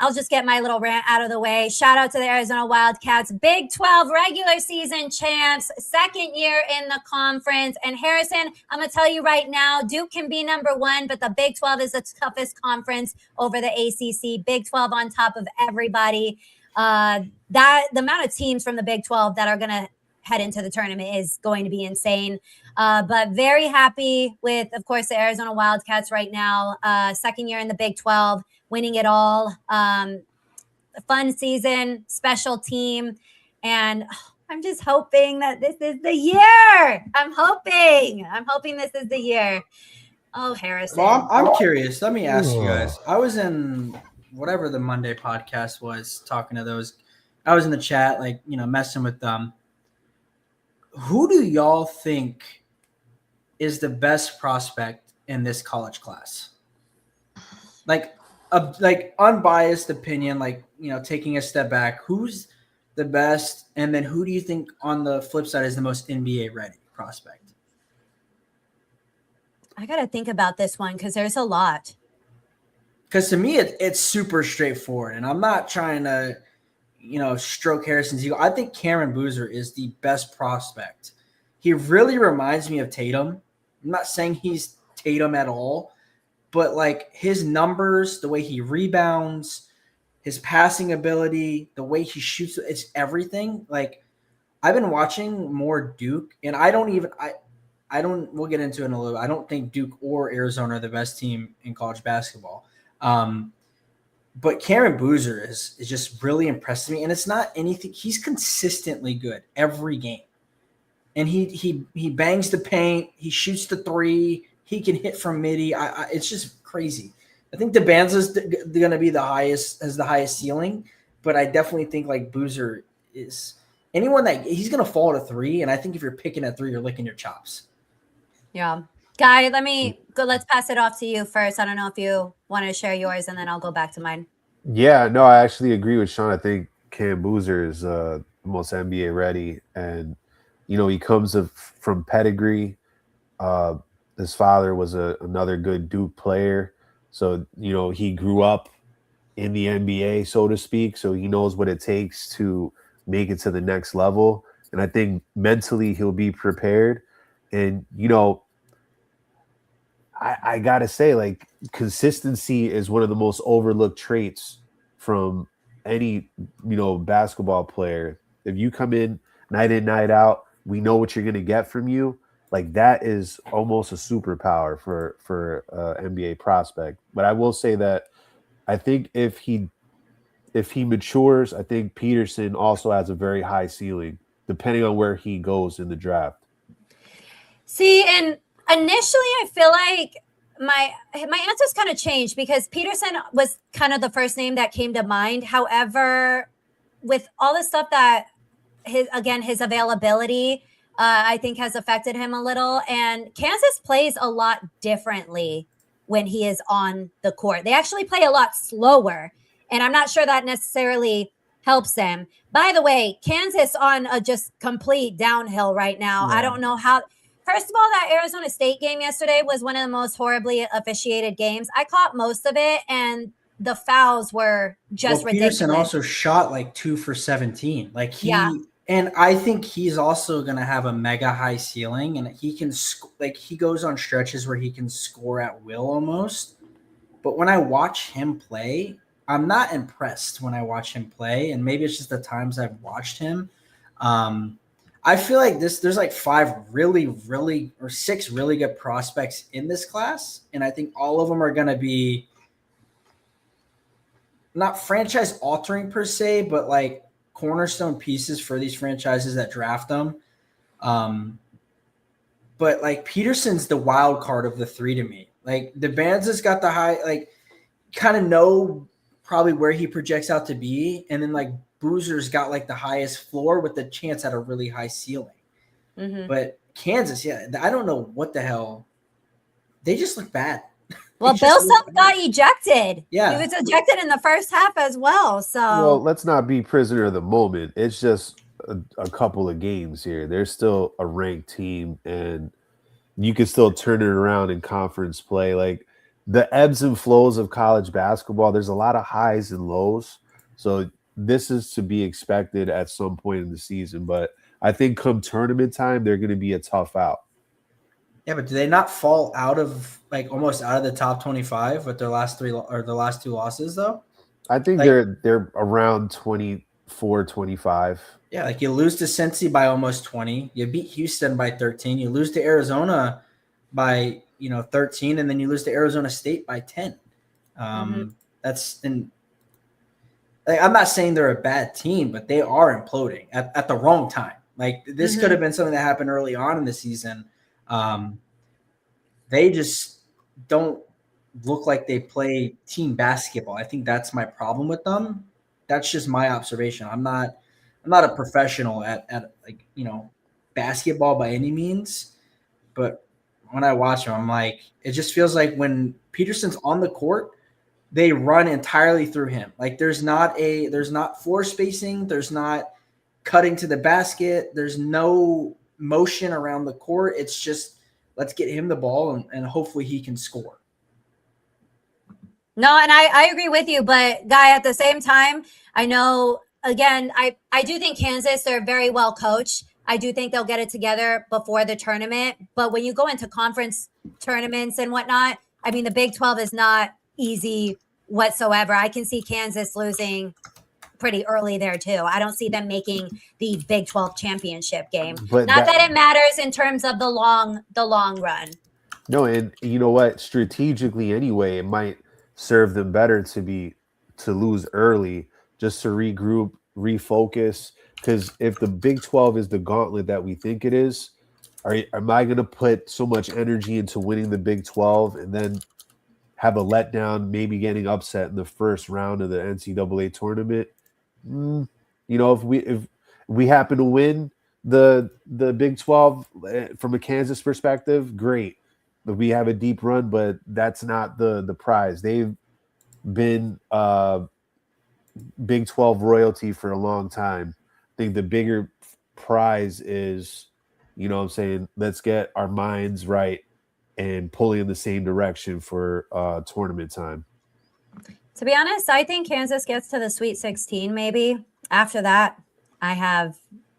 I'll just get my little rant out of the way. Shout out to the Arizona Wildcats, Big 12 regular season champs, second year in the conference. And Harrison, I'm going to tell you right now, Duke can be number one, but the Big 12 is the toughest conference over the ACC. Big 12 on top of everybody. That the amount of teams from the Big 12 that are going to head into the tournament is going to be insane. But very happy with, of course, the Arizona Wildcats right now. Second year in the Big 12, winning it all. Fun season, special team. And I'm just hoping that this is the year. I'm hoping this is the year. Oh, Harrison. Well, I'm curious. Let me ask you guys. I was in whatever the Monday podcast was talking to those. I was in the chat, messing with them. Who do y'all think is the best prospect in this college class? Like unbiased opinion, taking a step back, who's the best? And then who do you think on the flip side is the most NBA ready prospect? I got to think about this one because there's a lot. Because to me, it's super straightforward. And I'm not trying to, stroke Harrison's ego. I think Cameron Boozer is the best prospect. He really reminds me of Tatum. I'm not saying he's Tatum at all, but his numbers, the way he rebounds, his passing ability, the way he shoots, it's everything. I've been watching more Duke, and we'll get into it in a little bit. I don't think Duke or Arizona are the best team in college basketball. But Cameron Boozer is just really impressed me, and it's not anything. He's consistently good every game, and he bangs the paint. He shoots the three. He can hit from midi. It's just crazy. I think DeBanza's going to be has the highest ceiling, but I definitely think Boozer is anyone that he's going to fall to three. And I think if you're picking at three, you're licking your chops. Yeah. Guy, let's pass it off to you first. I don't know if you want to share yours and then I'll go back to mine. Yeah, no, I actually agree with Sean. I think Cam Boozer is the most NBA ready. And, he comes from pedigree. His father was another good Duke player. So, he grew up in the NBA, so to speak. So he knows what it takes to make it to the next level. And I think mentally he'll be prepared. And, I got to say, consistency is one of the most overlooked traits from any, basketball player. If you come in night out, we know what you're going to get from you. That is almost a superpower for NBA prospect. But I will say that I think if he matures, I think Peterson also has a very high ceiling, depending on where he goes in the draft. See, and initially I feel like my answers kind of changed because Peterson was kind of the first name that came to mind. However, with all the stuff that his availability, I think has affected him a little. And Kansas plays a lot differently when he is on the court. They actually play a lot slower. And I'm not sure that necessarily helps them. By the way, Kansas on a just complete downhill right now. Yeah. I don't know how. First of all, that Arizona State game yesterday was one of the most horribly officiated games. I caught most of it, and the fouls were just ridiculous. Peterson also shot 2 for 17. And I think he's also going to have a mega high ceiling, and he can he goes on stretches where he can score at will almost. But when I watch him play, I'm not impressed when I watch him play, and maybe it's just the times I've watched him. I feel like there's 5 really, really, or 6 really good prospects in this class, and I think all of them are going to be not franchise altering per se, but cornerstone pieces for these franchises that draft them. But Peterson's the wild card of the 3 to me. DeBanza's got the high, kind of know probably where he projects out to be, and then Boozer's got the highest floor with the chance at a really high ceiling. Mm-hmm. But Kansas, I don't know what the hell. They just look bad. Well, Bill Self got ejected. Yeah. He was ejected in the first half as well. So well, let's not be prisoner of the moment. It's just a couple of games here. They're still a ranked team, and you can still turn it around in conference play. the ebbs and flows of college basketball, there's a lot of highs and lows. So this is to be expected at some point in the season. But I think come tournament time, they're going to be a tough out. Yeah, but do they not fall out of like almost out of the top 25 with their last three or the last two losses though? I think Like, they're around 24, 25. yeah, like you lose to Cincy by almost 20. You beat Houston by 13. You lose to Arizona by 13, and then you lose to Arizona State by 10. That's like, I'm not saying they're a bad team, but they are imploding at the wrong time. Like this could have been something that happened early on in the season. They just don't look like they play team basketball. I think that's my problem with them. That's just my observation. I'm not a professional at like, basketball by any means, but when I watch them, I'm like, it just feels like when Peterson's on the court, they run entirely through him. Like there's not floor spacing. There's not cutting to the basket. There's no motion around the court. It's just, let's get him the ball and hopefully he can score. No, and I agree with you, but Guy, at the same time, I know, again, I do think Kansas, they're very well coached. I do think they'll get it together before the tournament. But when you go into conference tournaments and whatnot, I mean, the Big 12 is not easy whatsoever. I can see Kansas losing pretty early there too. I don't see them making the Big 12 championship game. But not that it matters in terms of the long run. No, and you know what? Strategically, anyway, it might serve them better to lose early, just to regroup, refocus. Because if the Big 12 is the gauntlet that we think it is, am I going to put so much energy into winning the Big 12 and then have a letdown, maybe getting upset in the first round of the NCAA tournament? If we happen to win the Big 12 from a Kansas perspective, great. But we have a deep run, but that's not the prize. They've been Big 12 royalty for a long time. I think the bigger prize is, I'm saying, let's get our minds right and pulling in the same direction for tournament time. To be honest, I think Kansas gets to the Sweet 16 maybe. After that, I have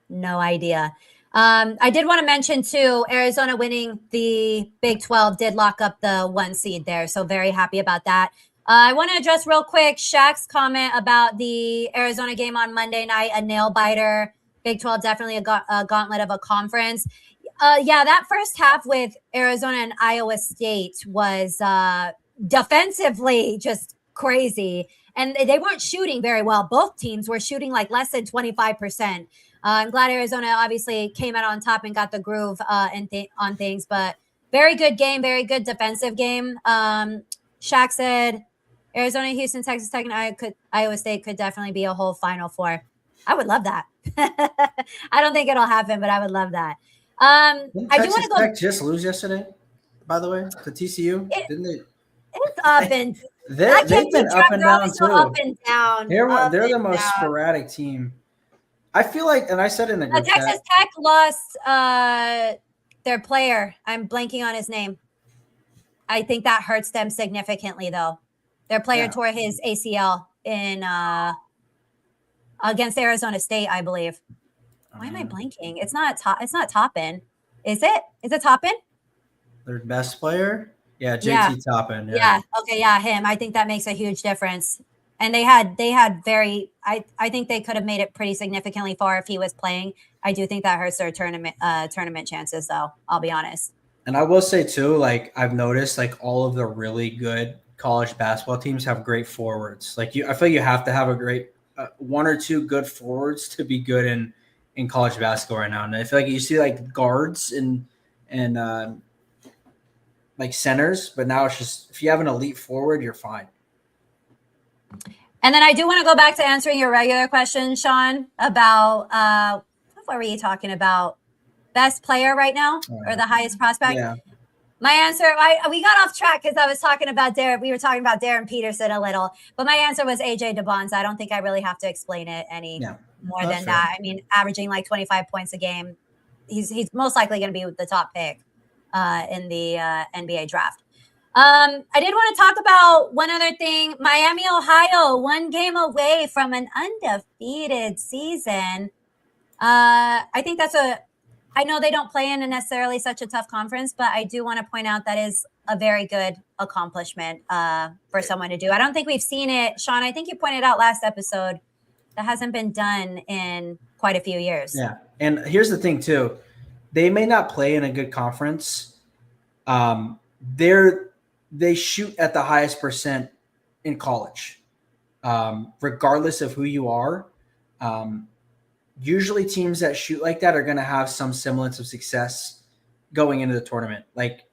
no idea. I did want to mention, too, Arizona winning the Big 12 did lock up the 1 seed there. So very happy about that. I want to address real quick Shaq's comment about the Arizona game on Monday night, a nail biter. Big 12 definitely a gauntlet of a conference. Yeah, that first half with Arizona and Iowa State was defensively just crazy. And they weren't shooting very well. Both teams were shooting like less than 25%. I'm glad Arizona obviously came out on top and got the groove on things. But very good game, very good defensive game. Shaq said Arizona, Houston, Texas Tech, and Iowa State could definitely be a whole Final Four. I would love that. I don't think it'll happen, but I would love that. I do want to go. Tech just lose yesterday, by the way, to TCU. Didn't they? It's up and they've been up and down too. Up and down. They're the most sporadic team. I feel like, and I said in the group Texas Tech lost their player. I'm blanking on his name. I think that hurts them significantly, though. Their player tore his ACL in against Arizona State, I believe. Why am I blanking? It's not Toppin. Is it? Is it Toppin? Their best player? Yeah, JT Toppin. Yeah. Okay. Yeah, him. I think that makes a huge difference. And they had very. I think they could have made it pretty significantly far if he was playing. I do think that hurts their tournament chances, though. I'll be honest. And I will say too, like I've noticed, like all of the really good college basketball teams have great forwards. Like I feel like you have to have a great one or two good forwards to be good in college basketball right now. And I feel like you see like guards and like centers, but now it's just if you have an elite forward, you're fine. And then I do want to go back to answering your regular question, Sean, about what were you talking about? Best player right now or the highest prospect? Yeah. My answer, we got off track because I was talking about Darren. We were talking about Darren Peterson a little, but my answer was AJ DeBonza. I don't think I really have to explain it more than that. I mean, averaging like 25 points a game, he's most likely going to be the top pick in the NBA draft. I did want to talk about one other thing. Miami, Ohio, 1 game away from an undefeated season. I think I know they don't play in necessarily such a tough conference, but I do want to point out that is a very good accomplishment for someone to do. I don't think we've seen it. Sean, I think you pointed out last episode that hasn't been done in quite a few years. Yeah. And here's the thing too. They may not play in a good conference. They shoot at the highest percent in college, regardless of who you are. Usually teams that shoot like that are going to have some semblance of success going into the tournament. Like,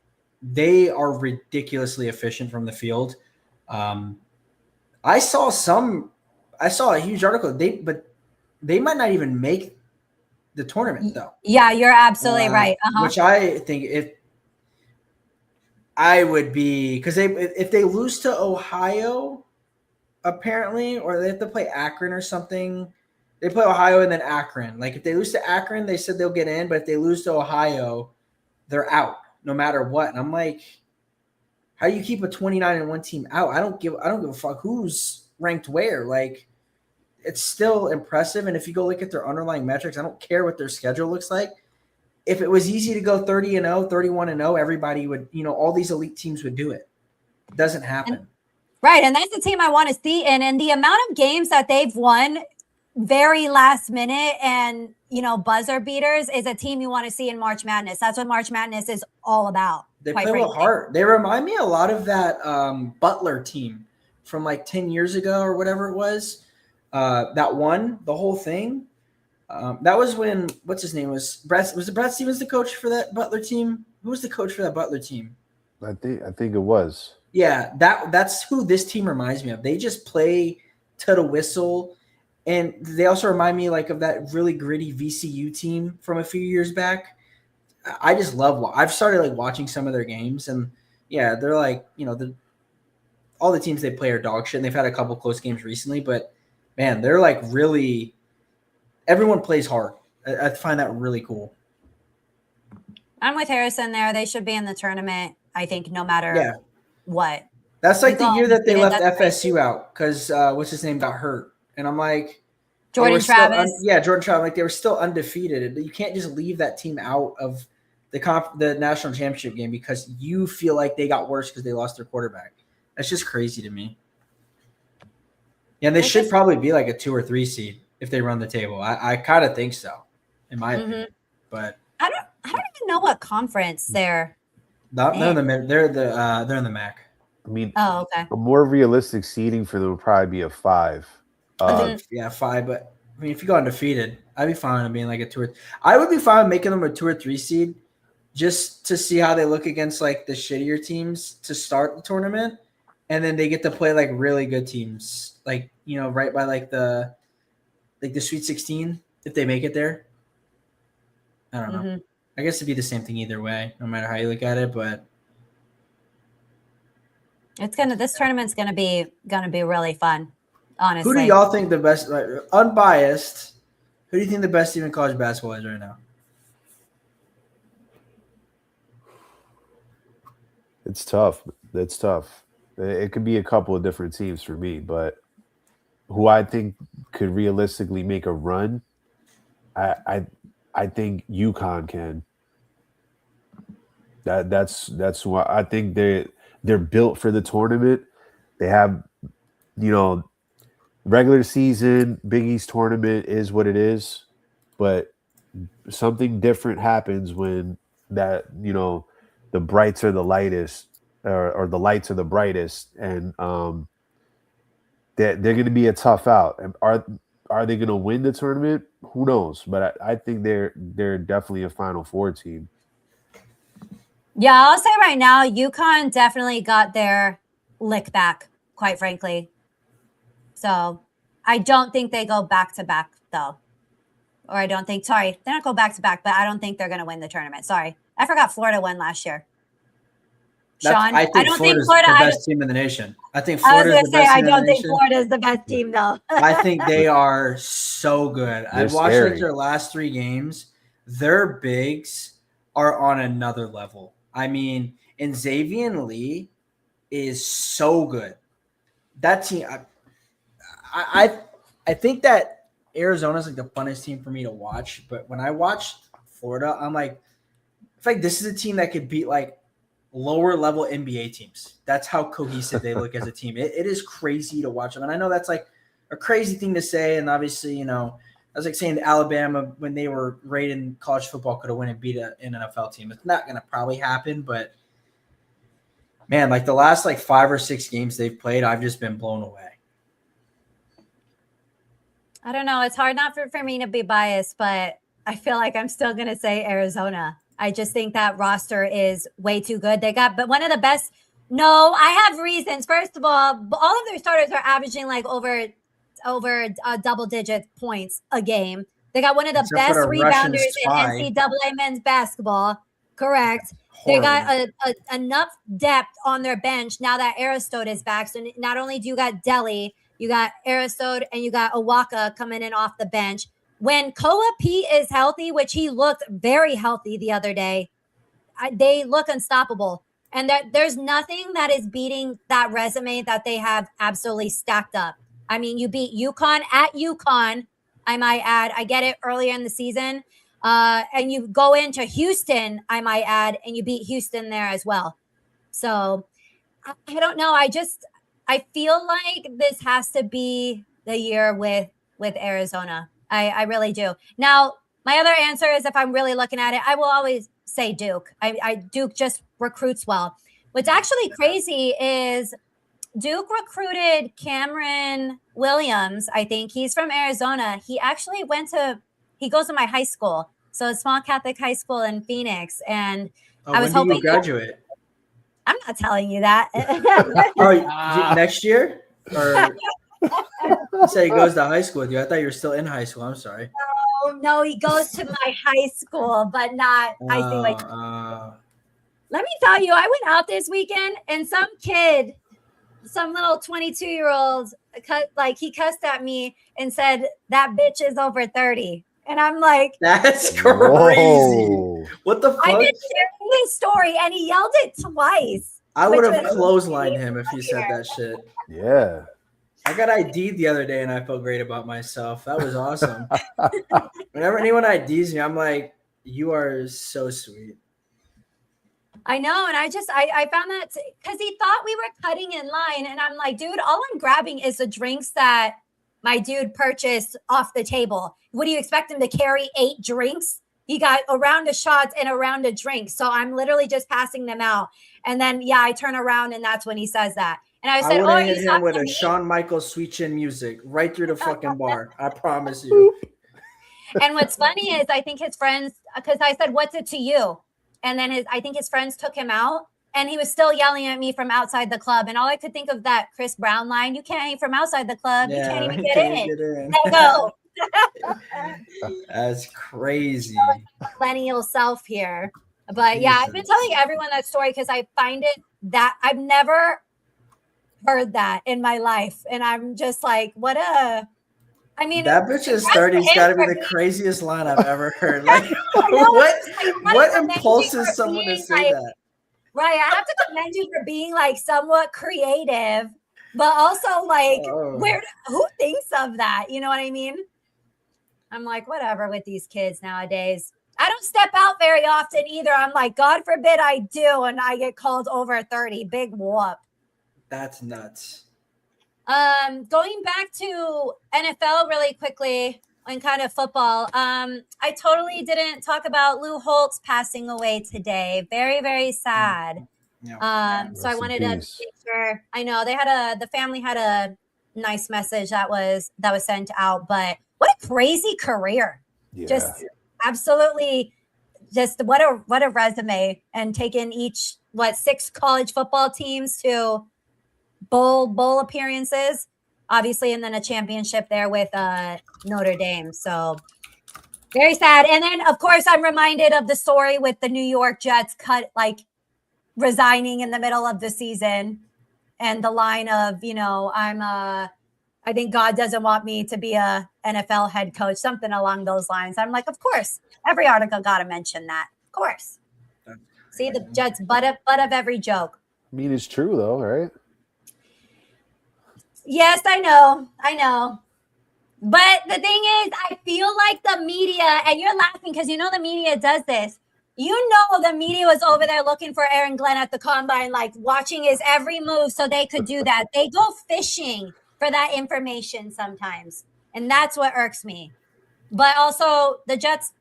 they are ridiculously efficient from the field. I saw a huge article. They might not even make the tournament though. Yeah, you're absolutely right. Which I think if I would be, because if they lose to Ohio, apparently, or they have to play Akron or something. They play Ohio and then Akron. Like, if they lose to Akron, they said they'll get in, but if they lose to Ohio, they're out no matter what. And I'm like, how do you keep a 29-1 team out? I don't give a fuck who's ranked where. Like, it's still impressive. And if you go look at their underlying metrics, I don't care what their schedule looks like. If it was easy to go 30-0, 31-0, everybody would, all these elite teams would do it. It doesn't happen. Right. And that's the team I want to see. And the amount of games that they've won very last minute and, buzzer beaters is a team you want to see in March Madness. That's what March Madness is all about. They play with heart. They remind me a lot of that Butler team from like 10 years ago or whatever it was. That won the whole thing. That was when, what's his name, was it Brad Stevens the coach for that Butler team? Who was the coach for that Butler team? I think it was. Yeah, that's who this team reminds me of. They just play to the whistle. And they also remind me like of that really gritty VCU team from a few years back. I just love. I've started like watching some of their games, and yeah, they're like, all the teams they play are dog shit. And they've had a couple close games recently, but man, they're like really. Everyone plays hard. I find that really cool. I'm with Harrison there. They should be in the tournament. I think no matter what. That's like the year that they left FSU out because what's his name got hurt. And I'm like, Jordan Travis. Jordan Travis. Like, they were still undefeated. You can't just leave that team out of the national championship game because you feel like they got worse because they lost their quarterback. That's just crazy to me. Yeah, and they should probably be like a 2 or 3 seed if they run the table. I kind of think so, in my opinion. But I don't even know what conference they're. They're in the MAC. I mean, okay. A more realistic seeding for them would probably be a 5. 5. But I mean, if you go undefeated, I'd be fine with being like a 2 or. I would be fine with making them a 2 or 3 seed, just to see how they look against like the shittier teams to start the tournament, and then they get to play like really good teams, like right by like the Sweet 16 if they make it there. I don't know. I guess it'd be the same thing either way, no matter how you look at it. But this tournament's gonna be really fun. Honestly, who do y'all think the best, like, unbiased? Who do you think the best team in college basketball is right now? It's tough. It's tough. It could be a couple of different teams for me, but who I think could realistically make a run, I think UConn can. That's why I think they're built for the tournament. They have, regular season Big East tournament is what it is, but something different happens when that the brights are the lightest, or the lights are the brightest, and they're going to be a tough out. And are they going to win the tournament? Who knows? But I think they're definitely a Final Four team. Yeah, I'll say right now, UConn definitely got their lick back, quite frankly. So I don't think they go back to back though. Or I don't think, they're not go back to back, but I don't think they're going to win the tournament. Sorry. I forgot Florida won last year. Sean, I don't think Florida's the best team in the nation. I think Florida's the best team in the nation. I don't think Florida's the best team though. I think they are so good. I've watched like their last 3 games. Their bigs are on another level. I mean, in Xavier Lee is so good. That team, I think that Arizona is like the funnest team for me to watch. But when I watched Florida, I'm like, I feel like this is a team that could beat like lower level NBA teams. That's how cohesive they look as a team. It is crazy to watch them. And I know that's like a crazy thing to say. And obviously, you know, I was like saying Alabama when they were rated in college football could have won and beat an NFL team. It's not going to probably happen, but man, like the last like 5 or 6 games they've played, I've just been blown away. I don't know. It's hard not for me to be biased, but I feel like I'm still going to say Arizona. I just think that roster is way too good. They got but one of the best. No, I have reasons. First of all of their starters are averaging like over double digit points a game. They got one of the best rebounders in NCAA men's basketball. Correct. They got enough depth on their bench now that Aristotle is back. So not only do you got Delhi, you got Aristotle and you got Awaka coming in off the bench. When Koa P is healthy, which he looked very healthy the other day, they look unstoppable. And there's nothing that is beating that resume that they have absolutely stacked up. I mean, you beat UConn at UConn, I might add. I get it earlier in the season. And you go into Houston, I might add, and you beat Houston there as well. So I don't know. I feel like this has to be the year with Arizona. I really do. Now, my other answer is if I'm really looking at it, I will always say Duke. Duke just recruits well. What's actually crazy is Duke recruited Cameron Williams. I think he's from Arizona. He actually he goes to my high school. So a small Catholic high school in Phoenix. And I was hoping you graduate. I'm not telling you that. Next year? Or you say he goes to high school with you. I thought you were still in high school. I'm sorry. No, he goes to my high school, but not. I think like. Let me tell you, I went out this weekend and some kid, some little 22-year-old, he cussed at me and said that bitch is over 30, and I'm like, that's crazy. Whoa. What the fuck? I've been sharing his story, and he yelled it twice. I would have clotheslined him if he said that shit. Yeah. I got ID'd the other day and I felt great about myself. That was awesome. Whenever anyone IDs me, I'm like, you are so sweet. I know. And I found that because he thought we were cutting in line. And I'm like, dude, all I'm grabbing is the drinks that my dude purchased off the table. What do you expect him to carry 8 drinks? He got a round of shots and a round of drinks. So I'm literally just passing them out. And then, I turn around and that's when he says that. And I said, I hit him with a Shawn Michaels Sweet Chin music right through the fucking bar. I promise you. And what's funny is I think his friends, because I said, what's it to you? And then I think his friends took him out and he was still yelling at me from outside the club. And all I could think of that Chris Brown line, you can't eat from outside the club. You can't even get in. Let go. That's crazy. Millennial self here. But yeah, I've been telling everyone that story because I find it that I've never heard that in my life. And I'm just like, that bitch is 30's got to be the craziest line I've ever heard. Like, what impulses someone to say that? Right. I have to commend you for being like somewhat creative, but also like, who thinks of that? You know what I mean? I'm like, whatever with these kids nowadays. I don't step out very often either. I'm like, God forbid I do, and I get called over 30. Big whoop. That's nuts. Going back to NFL really quickly and kind of football. I totally didn't talk about Lou Holtz passing away today. Very, very sad. Yeah. So I wanted to make sure. I know the family had a nice message that was sent out, but what a crazy career. Yeah. Just absolutely just what a resume, and taking 6 college football teams to bowl appearances, obviously, and then a championship there with Notre Dame. So very sad. And then of course I'm reminded of the story with the New York Jets resigning in the middle of the season, and the line of, I think God doesn't want me to be a NFL head coach, something along those lines. I'm like, of course, every article got to mention that. Of course. See, the Jets butt of every joke. I mean, it's true though, right? Yes, I know. But the thing is, I feel like the media, and you're laughing because you know the media does this. You know the media was over there looking for Aaron Glenn at the combine, like watching his every move so they could do that. They go fishing for that information sometimes. And that's what irks me. But also the Jets,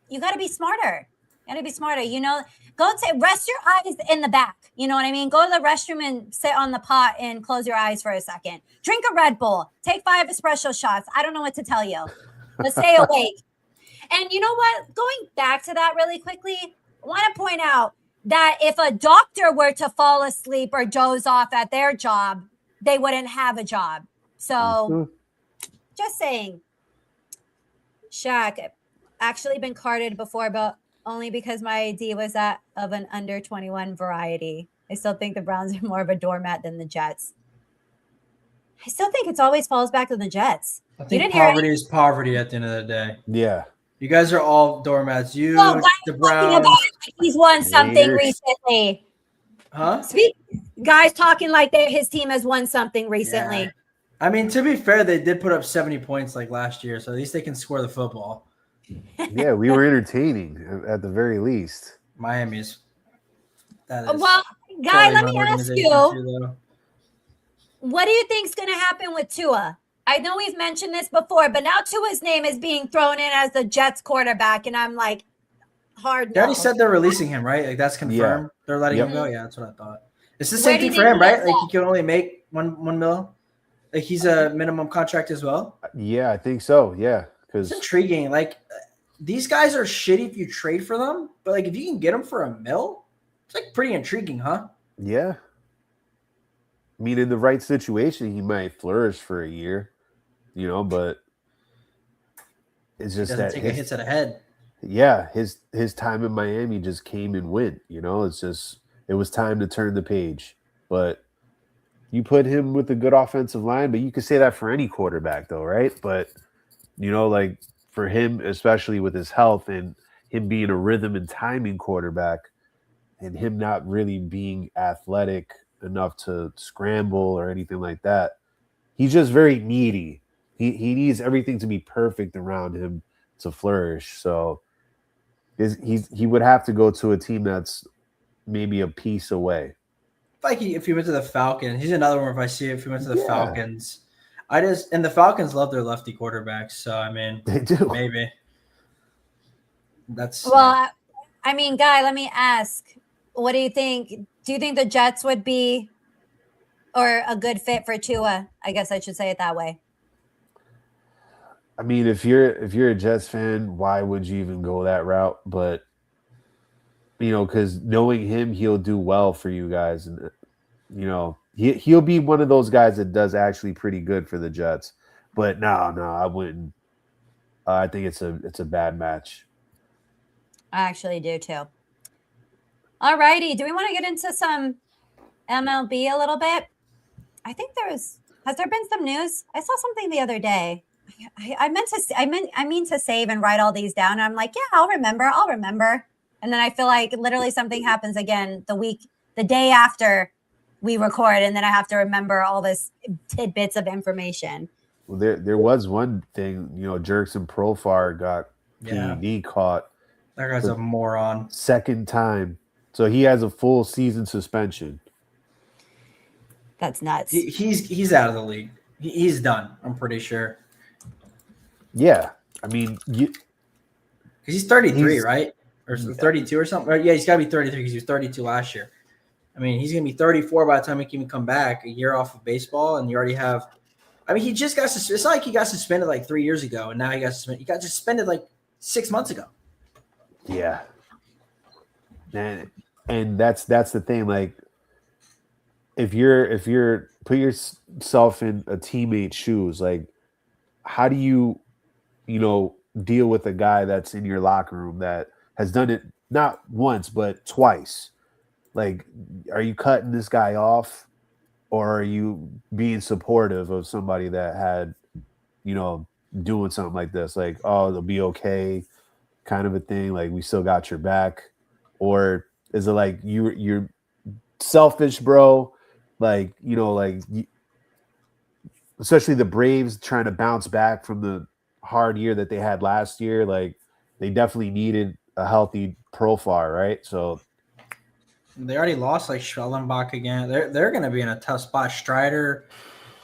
you got to be smarter. You got to be smarter. You know, go to rest your eyes in the back. You know what I mean? Go to the restroom and sit on the pot and close your eyes for a second. Drink a Red Bull. Take 5 espresso shots. I don't know what to tell you, but stay awake. And you know what? Going back to that really quickly, I want to point out that if a doctor were to fall asleep or doze off at their job, they wouldn't have a job. So just saying. Shaq, actually been carded before, but only because my ID was that of an under 21 variety. I still think the Browns are more of a doormat than the Jets. I still think it's always falls back to the Jets. I think poverty is poverty at the end of the day. Yeah. You guys are all doormats. You, the Browns. About he's won something recently. Huh? Guys talking like his team has won something recently. Yeah. I mean, to be fair, they did put up 70 points like last year, so at least they can score the football. Yeah, we were entertaining at the very least. Miami's. Well, Guy, let me ask you, what do you think is going to happen with Tua? I know we've mentioned this before, but now Tua's name is being thrown in as the Jets quarterback, and I'm like, hard no. They already said they're releasing him, right? Like that's confirmed. Yeah. They're letting him go. Yeah, that's what I thought. It's the same thing for him, right? Like he can only make $1 million. Like he's a minimum contract as well. Yeah, I think so. Yeah, because it's intriguing. Like these guys are shitty if you trade for them, but like if you can get them for $1 million, it's like pretty intriguing, huh? Yeah. I mean, in the right situation, he might flourish for a year, you know. But it's just that take a hit to the head. Yeah, his time in Miami just came and went. You know, it was time to turn the page, but. You put him with a good offensive line, but you could say that for any quarterback, though, right? But, you know, like for him, especially with his health and him being a rhythm and timing quarterback and him not really being athletic enough to scramble or anything like that, he's just very needy. He needs everything to be perfect around him to flourish. So he would have to go to a team that's maybe a piece away. Like if he went to the Falcons, he's another one. If I see it, if he went to the Falcons, and the Falcons love their lefty quarterbacks. So I mean, they do. Maybe that's well. I mean, Guy, let me ask, what do you think? Do you think the Jets would be, or a good fit for Tua? I guess I should say it that way. I mean, if you're a Jets fan, why would you even go that route? But you know, because knowing him, he'll do well for you guys, and you know he'll be one of those guys that does actually pretty good for the Jets. But no, I wouldn't. I think it's a bad match. I actually do too. All righty, do we want to get into some MLB a little bit? I think has there been some news? I saw something the other day. I mean to save and write all these down. And I'm like, yeah, I'll remember. And then I feel like literally something happens again the day after we record, and then I have to remember all this tidbits of information. Well, there was one thing, you know, Jerkson Profar got PED caught. That guy's a moron. Second time. So he has a full season suspension. That's nuts. He's out of the league. He's done, I'm pretty sure. Yeah. I mean, because he's 33, right? Or 32 or something. Yeah, he's got to be 33 because he was 32 last year. I mean, he's going to be 34 by the time he can come back, a year off of baseball, and you already have – I mean, he just got – it's not like he got suspended like 3 years ago, and now he got suspended. He got suspended like 6 months ago. Yeah. And that's the thing. Like, if you're put yourself in a teammate's shoes, like, how do you deal with a guy that's in your locker room that has done it not once but twice? Like, are you cutting this guy off, or are you being supportive of somebody that had, doing something like this? Like, oh, they'll be okay, kind of a thing. Like, we still got your back. Or is it like you're selfish, bro. Like, especially the Braves trying to bounce back from the hard year that they had last year. Like, they definitely needed a healthy profile, right? So They already lost like Schellenbach again. They're going to be in a tough spot. Strider,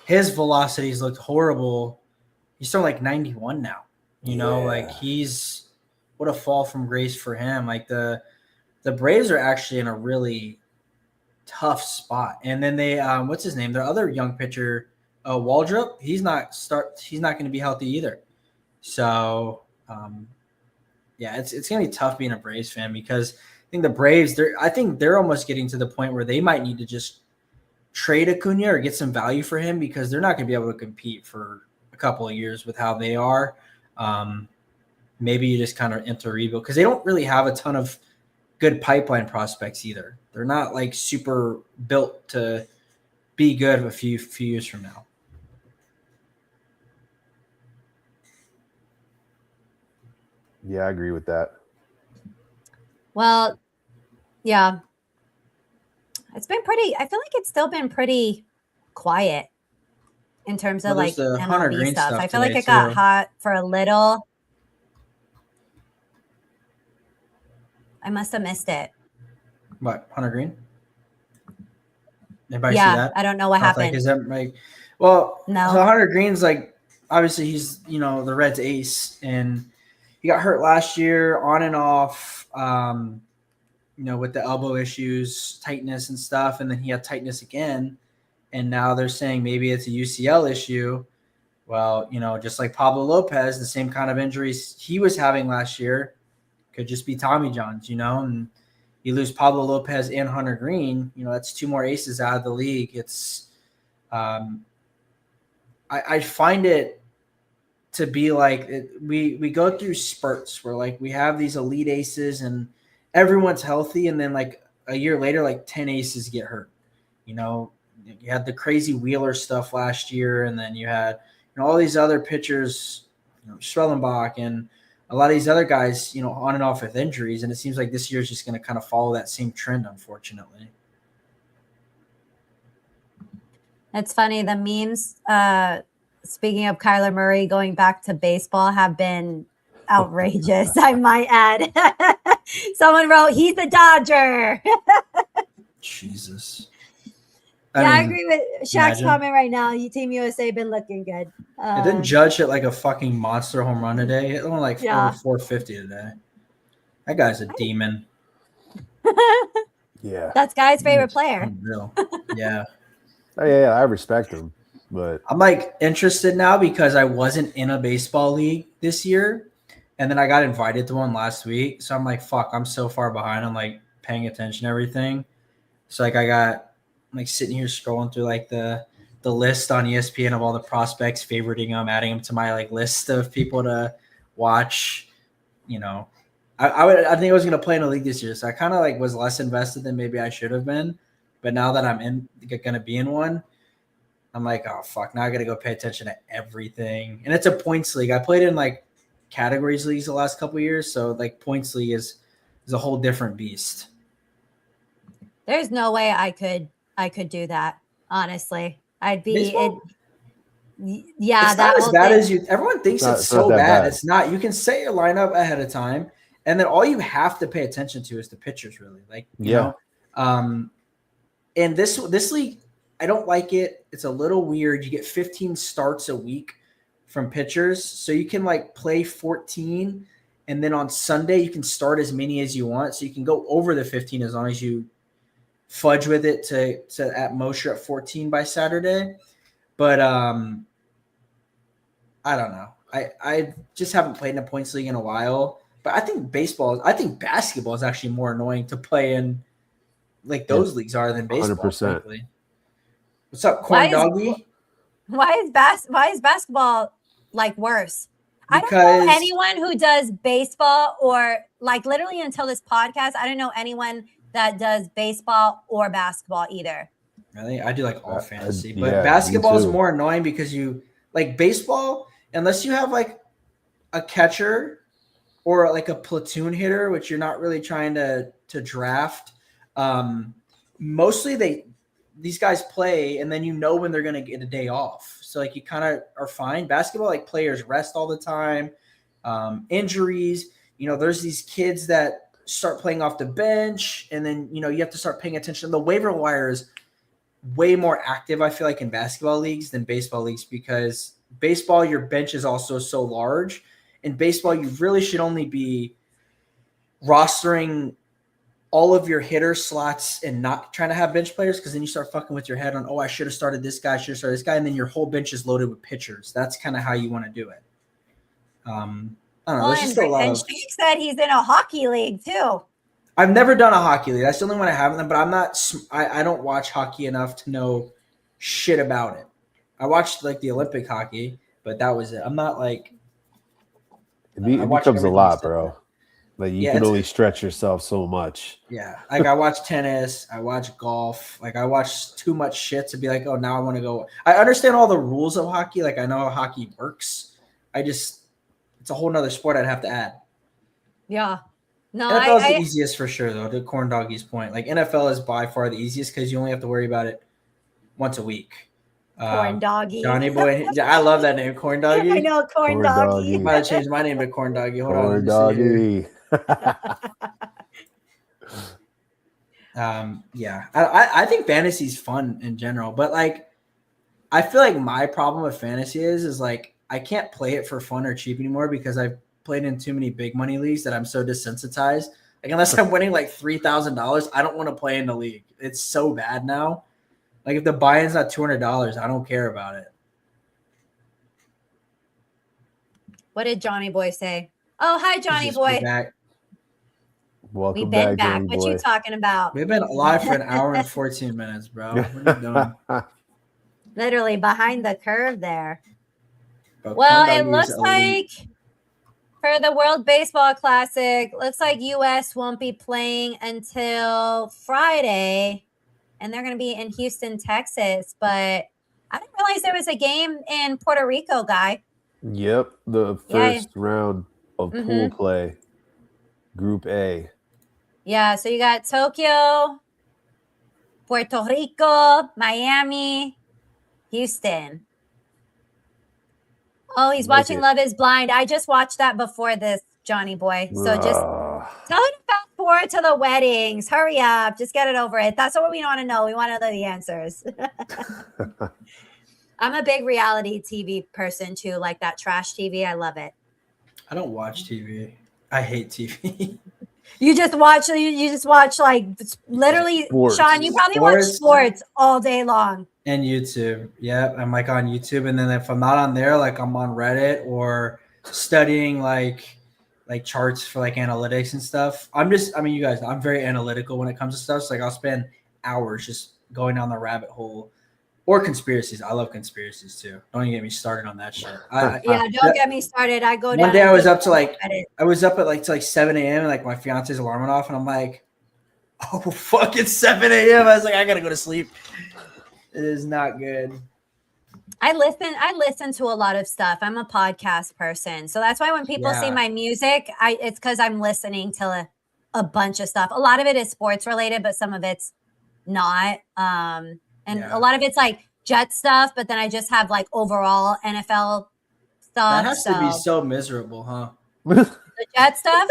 his velocities looked horrible. He's still like 91 now. Like what a fall from grace for him. Like the Braves are actually in a really tough spot. And then they what's his name? Their other young pitcher, Waldrop, he's not going to be healthy either. So yeah, it's going to be tough being a Braves fan because I think the Braves, they're almost getting to the point where they might need to just trade Acuna or get some value for him because they're not going to be able to compete for a couple of years with how they are. Maybe you just kind of enter rebuild because they don't really have a ton of good pipeline prospects either. They're not like super built to be good a few years from now. yeah, I agree with that. Well, yeah. It's been pretty, I feel like it's still been pretty quiet in terms of like the Hunter MLB Green stuff. stuff I feel like today, it got too. hot for a little. I must have missed it. What, Hunter Green? Anybody see Yeah, that? I don't know what happened. Is that like, well, No. So Hunter Green's like, obviously he's, the Reds ace and he got hurt last year on and off, with the elbow issues, tightness and stuff. And then he had tightness again. And now they're saying maybe it's a UCL issue. Well, just like Pablo Lopez, the same kind of injuries he was having last year could just be Tommy John's, and you lose Pablo Lopez and Hunter Green, that's two more aces out of the league. It's, I find it to be like we go through spurts where like we have these elite aces and everyone's healthy, and then like a year later, like 10 aces get hurt. You had the crazy Wheeler stuff last year, and then you had all these other pitchers, Schellenbach and a lot of these other guys, on and off with injuries, and it seems like this year is just going to kind of follow that same trend, unfortunately. It's funny. The memes, speaking of Kyler Murray going back to baseball, have been outrageous, I might add. Someone wrote, he's a Dodger. Jesus. I agree with Shaq's comment right now. Team USA been looking good. It didn't Judge hit like a fucking monster home run today. It only like over 450 today. That guy's a demon. Yeah. That's Guy's favorite player. Unreal. Yeah. Oh, yeah, I respect him. But I'm like interested now because I wasn't in a baseball league this year. And then I got invited to one last week. So I'm like, fuck, I'm so far behind. I'm like paying attention to everything. So like I'm like sitting here scrolling through like the list on ESPN of all the prospects, favoriting them, adding them to my like list of people to watch. I think I was going to play in a league this year. So I kind of like was less invested than maybe I should have been. But now that I'm going to be in one, I'm like, oh, fuck, now I got to go pay attention to everything. And it's a points league. I played in like categories leagues the last couple of years. So like points league is a whole different beast. There's no way I could do that. Honestly, I'd be it's not as bad as you. Everyone thinks it's so bad. It's not. You can set your lineup ahead of time, and then all you have to pay attention to is the pitchers. Really, like you know. And this league, I don't like it. It's a little weird. You get 15 starts a week from pitchers, so you can like play 14, and then on Sunday you can start as many as you want. So you can go over the 15 as long as you fudge with it to at most you're at 14 by Saturday. But I don't know. I just haven't played in a points league in a while. But I think basketball is actually more annoying to play in, like those leagues are than baseball. 100%. Frankly. What's up, Corn Doggy? Why is basketball like worse? Because I don't know anyone who does baseball or like literally until this podcast, I don't know anyone that does baseball or basketball either. Really? I do like all fantasy, but basketball is more annoying because you like baseball, unless you have like a catcher or like a platoon hitter, which you're not really trying to draft. mostly these guys play, and then when they're gonna get a day off. So like you kind of are fine. Basketball, like players rest all the time. Injuries. There's these kids that start playing off the bench, and then you have to start paying attention. The waiver wire is way more active, I feel like, in basketball leagues than baseball leagues, because baseball, your bench is also so large. In baseball, you really should only be rostering all of your hitter slots and not trying to have bench players, because then you start fucking with your head on, I should have started this guy, and then your whole bench is loaded with pitchers. That's kind of how you want to do it. I don't know. There's just a lot of. Sheik said he's in a hockey league too. I've never done a hockey league. That's the only one I haven't done, but I'm not. I don't watch hockey enough to know shit about it. I watched like the Olympic hockey, but that was it. I'm not like. It becomes a lot, bro. Like you can only stretch yourself so much. Yeah. Like I watch tennis, I watch golf. Like I watch too much shit to be like, now I want to go. I understand all the rules of hockey. Like I know how hockey works. It's a whole nother sport I'd have to add. Yeah. No, NFL is the easiest for sure, though, to Corn Doggy's point. Like NFL is by far the easiest because you only have to worry about it once a week. Corn Doggy. Johnny Boy. I love that name, Corn Doggy. I know, Corn Doggy. I might have changed my name to Corn Doggy. Hold on. Corn Doggy. Yeah. I think fantasy is fun in general, but like I feel like my problem with fantasy is like I can't play it for fun or cheap anymore because I've played in too many big money leagues that I'm so desensitized. Like unless I'm winning like $3,000, I don't want to play in the league. It's so bad now. Like if the buy-in's not $200, I don't care about it. What did Johnny Boy say? Oh, hi, Johnny Boy. Back. Welcome We've been back. Johnny What Boy. you talking about? We've been live for an hour and 14 minutes, bro. What are you doing? Literally behind the curve there. But well, it looks like for the World Baseball Classic, looks like U.S. won't be playing until Friday, and they're going to be in Houston, Texas. But I didn't realize there was a game in Puerto Rico, Guy. Yep, the first round of pool play, Group A. Yeah, so you got Tokyo, Puerto Rico, Miami, Houston. Oh, he's watching Love is Blind. I just watched that before this, Johnny Boy. So just tell him to fast forward to the weddings. Hurry up. Just get it over it. That's what we want to know. We want to know the answers. I'm a big reality TV person too, like that trash TV. I love it. I don't watch TV. I hate TV. You just watch like literally sports. Sean, you probably watch sports all day long. And YouTube. Yeah, I'm like on YouTube. And then if I'm not on there, like I'm on Reddit or studying like charts for like analytics and stuff. You guys, I'm very analytical when it comes to stuff. So like I'll spend hours just going down the rabbit hole. Or conspiracies. I love conspiracies too. Don't even get me started on that shit. Don't get me started. I go down. One day I was up to I was up at 7 a.m. and like my fiance's alarm went off and I'm like, oh fuck, it's 7 a.m. I was like, I gotta go to sleep. It is not good. I listen to a lot of stuff. I'm a podcast person. So that's why when people see my music, it's because I'm listening to a bunch of stuff. A lot of it is sports related, but some of it's not. And a lot of it's like Jet stuff, but then I just have like overall NFL stuff. That has to be so miserable, huh? The Jet stuff.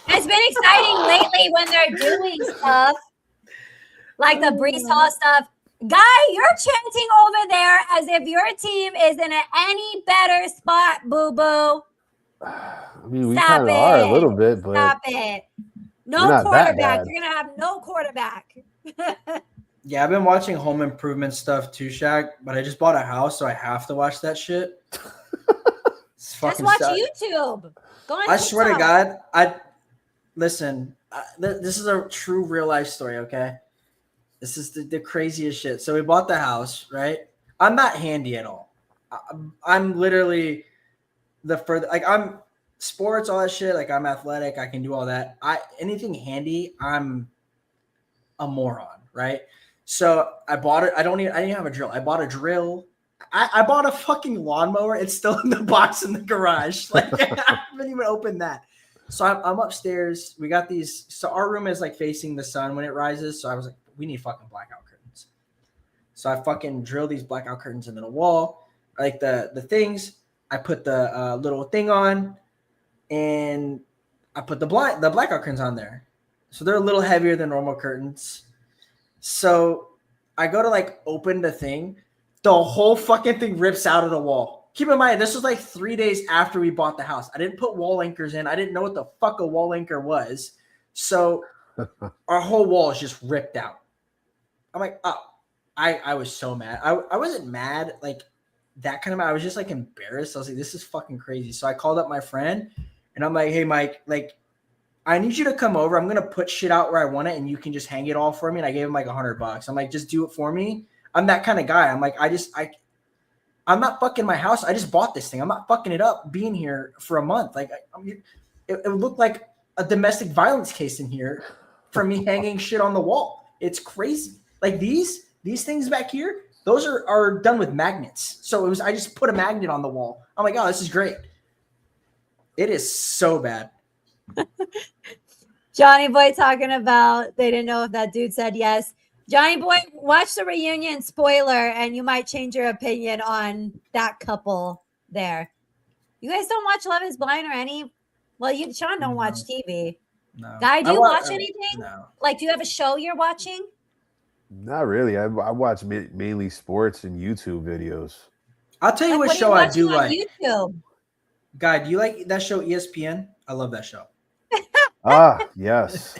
It's been exciting lately when they're doing stuff like the Brees Hall stuff. Guy, you're chanting over there as if your team is in any better spot, boo-boo. I mean, we kind of are a little bit, but stop it. No quarterback. You're gonna have no quarterback. Yeah, I've been watching home improvement stuff too, Shaq, but I just bought a house, so I have to watch that shit. Just watch YouTube. Go on. I swear to God, listen. This is a true real life story. Okay, this is the craziest shit. So we bought the house, right? I'm not handy at all. I'm literally the further. Like I'm sports, all that shit. Like I'm athletic. I can do all that. Anything handy, I'm a moron, right? So I bought it. I didn't have a drill. I bought a drill. I bought a fucking lawnmower. It's still in the box in the garage. Like I haven't even opened that. So I'm upstairs. We got these. So our room is like facing the sun when it rises. So I was like, we need fucking blackout curtains. So I fucking drill these blackout curtains into the wall, like the things. I put the little thing on, and I put the blackout curtains on there. So they're a little heavier than normal curtains. So I go to like open the thing. The whole fucking thing rips out of the wall. Keep in mind, this was like 3 days after we bought the house. I didn't put wall anchors in. I didn't know what the fuck a wall anchor was. So our whole wall is just ripped out. I'm like, oh, I was so mad. I wasn't mad like that kind of mad. I was just like embarrassed. I was like, this is fucking crazy. So I called up my friend and I'm like, hey, Mike, like, I need you to come over. I'm going to put shit out where I want it and you can just hang it all for me. And I gave him like $100. I'm like, just do it for me. I'm that kind of guy. I'm like, I'm not fucking my house. I just bought this thing. I'm not fucking it up being here for a month. Like it looked like a domestic violence case in here from me hanging shit on the wall. It's crazy. Like these things back here, those are done with magnets. So I just put a magnet on the wall. I'm like, oh, this is great. It is so bad. Johnny Boy talking about they didn't know if that dude said yes. Johnny Boy, watch the reunion spoiler and you might change your opinion on that couple there. You guys don't watch Love is Blind or any? Well, Sean don't watch TV. No. Guy, do you watch anything? No. Like, do you have a show you're watching? Not really. I watch mainly sports and YouTube videos. I'll tell you Like, what show I do like. YouTube? Guy, do you like that show ESPN? I love that show. Yes.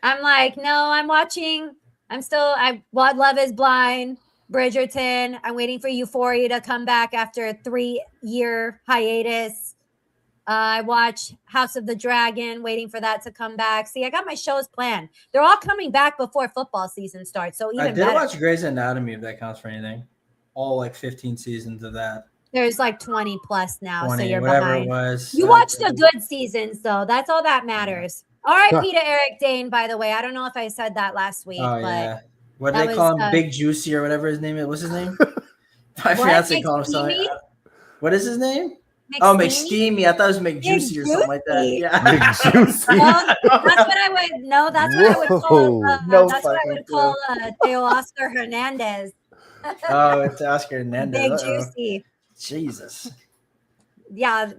I'm like, no, I'm watching. I watch Love is Blind, Bridgerton. I'm waiting for Euphoria to come back after a 3-year hiatus. I watch House of the Dragon, waiting for that to come back. See, I got my shows planned. They're all coming back before football season starts. So even I did watch Grey's Anatomy, if that counts for anything. All like 15 seasons of that. There's like 20 plus now, 20, so you're whatever behind. it was. You watched the good seasons, though. That's all that matters. R.I.P. to Eric Dane, by the way. I don't know if I said that last week, Oh, but yeah. What do they call him? Big Juicy or whatever his name is. What's his name? My fiance called him something. What is his name? McSteamy. I thought it was McJuicy or something like that. Yeah. McJuicy. Well, that's what I would. No, that's what I would call. That's what I would call Teo Oscar Hernandez. Oh, it's Oscar Hernandez. Big Juicy. Jesus. Yeah.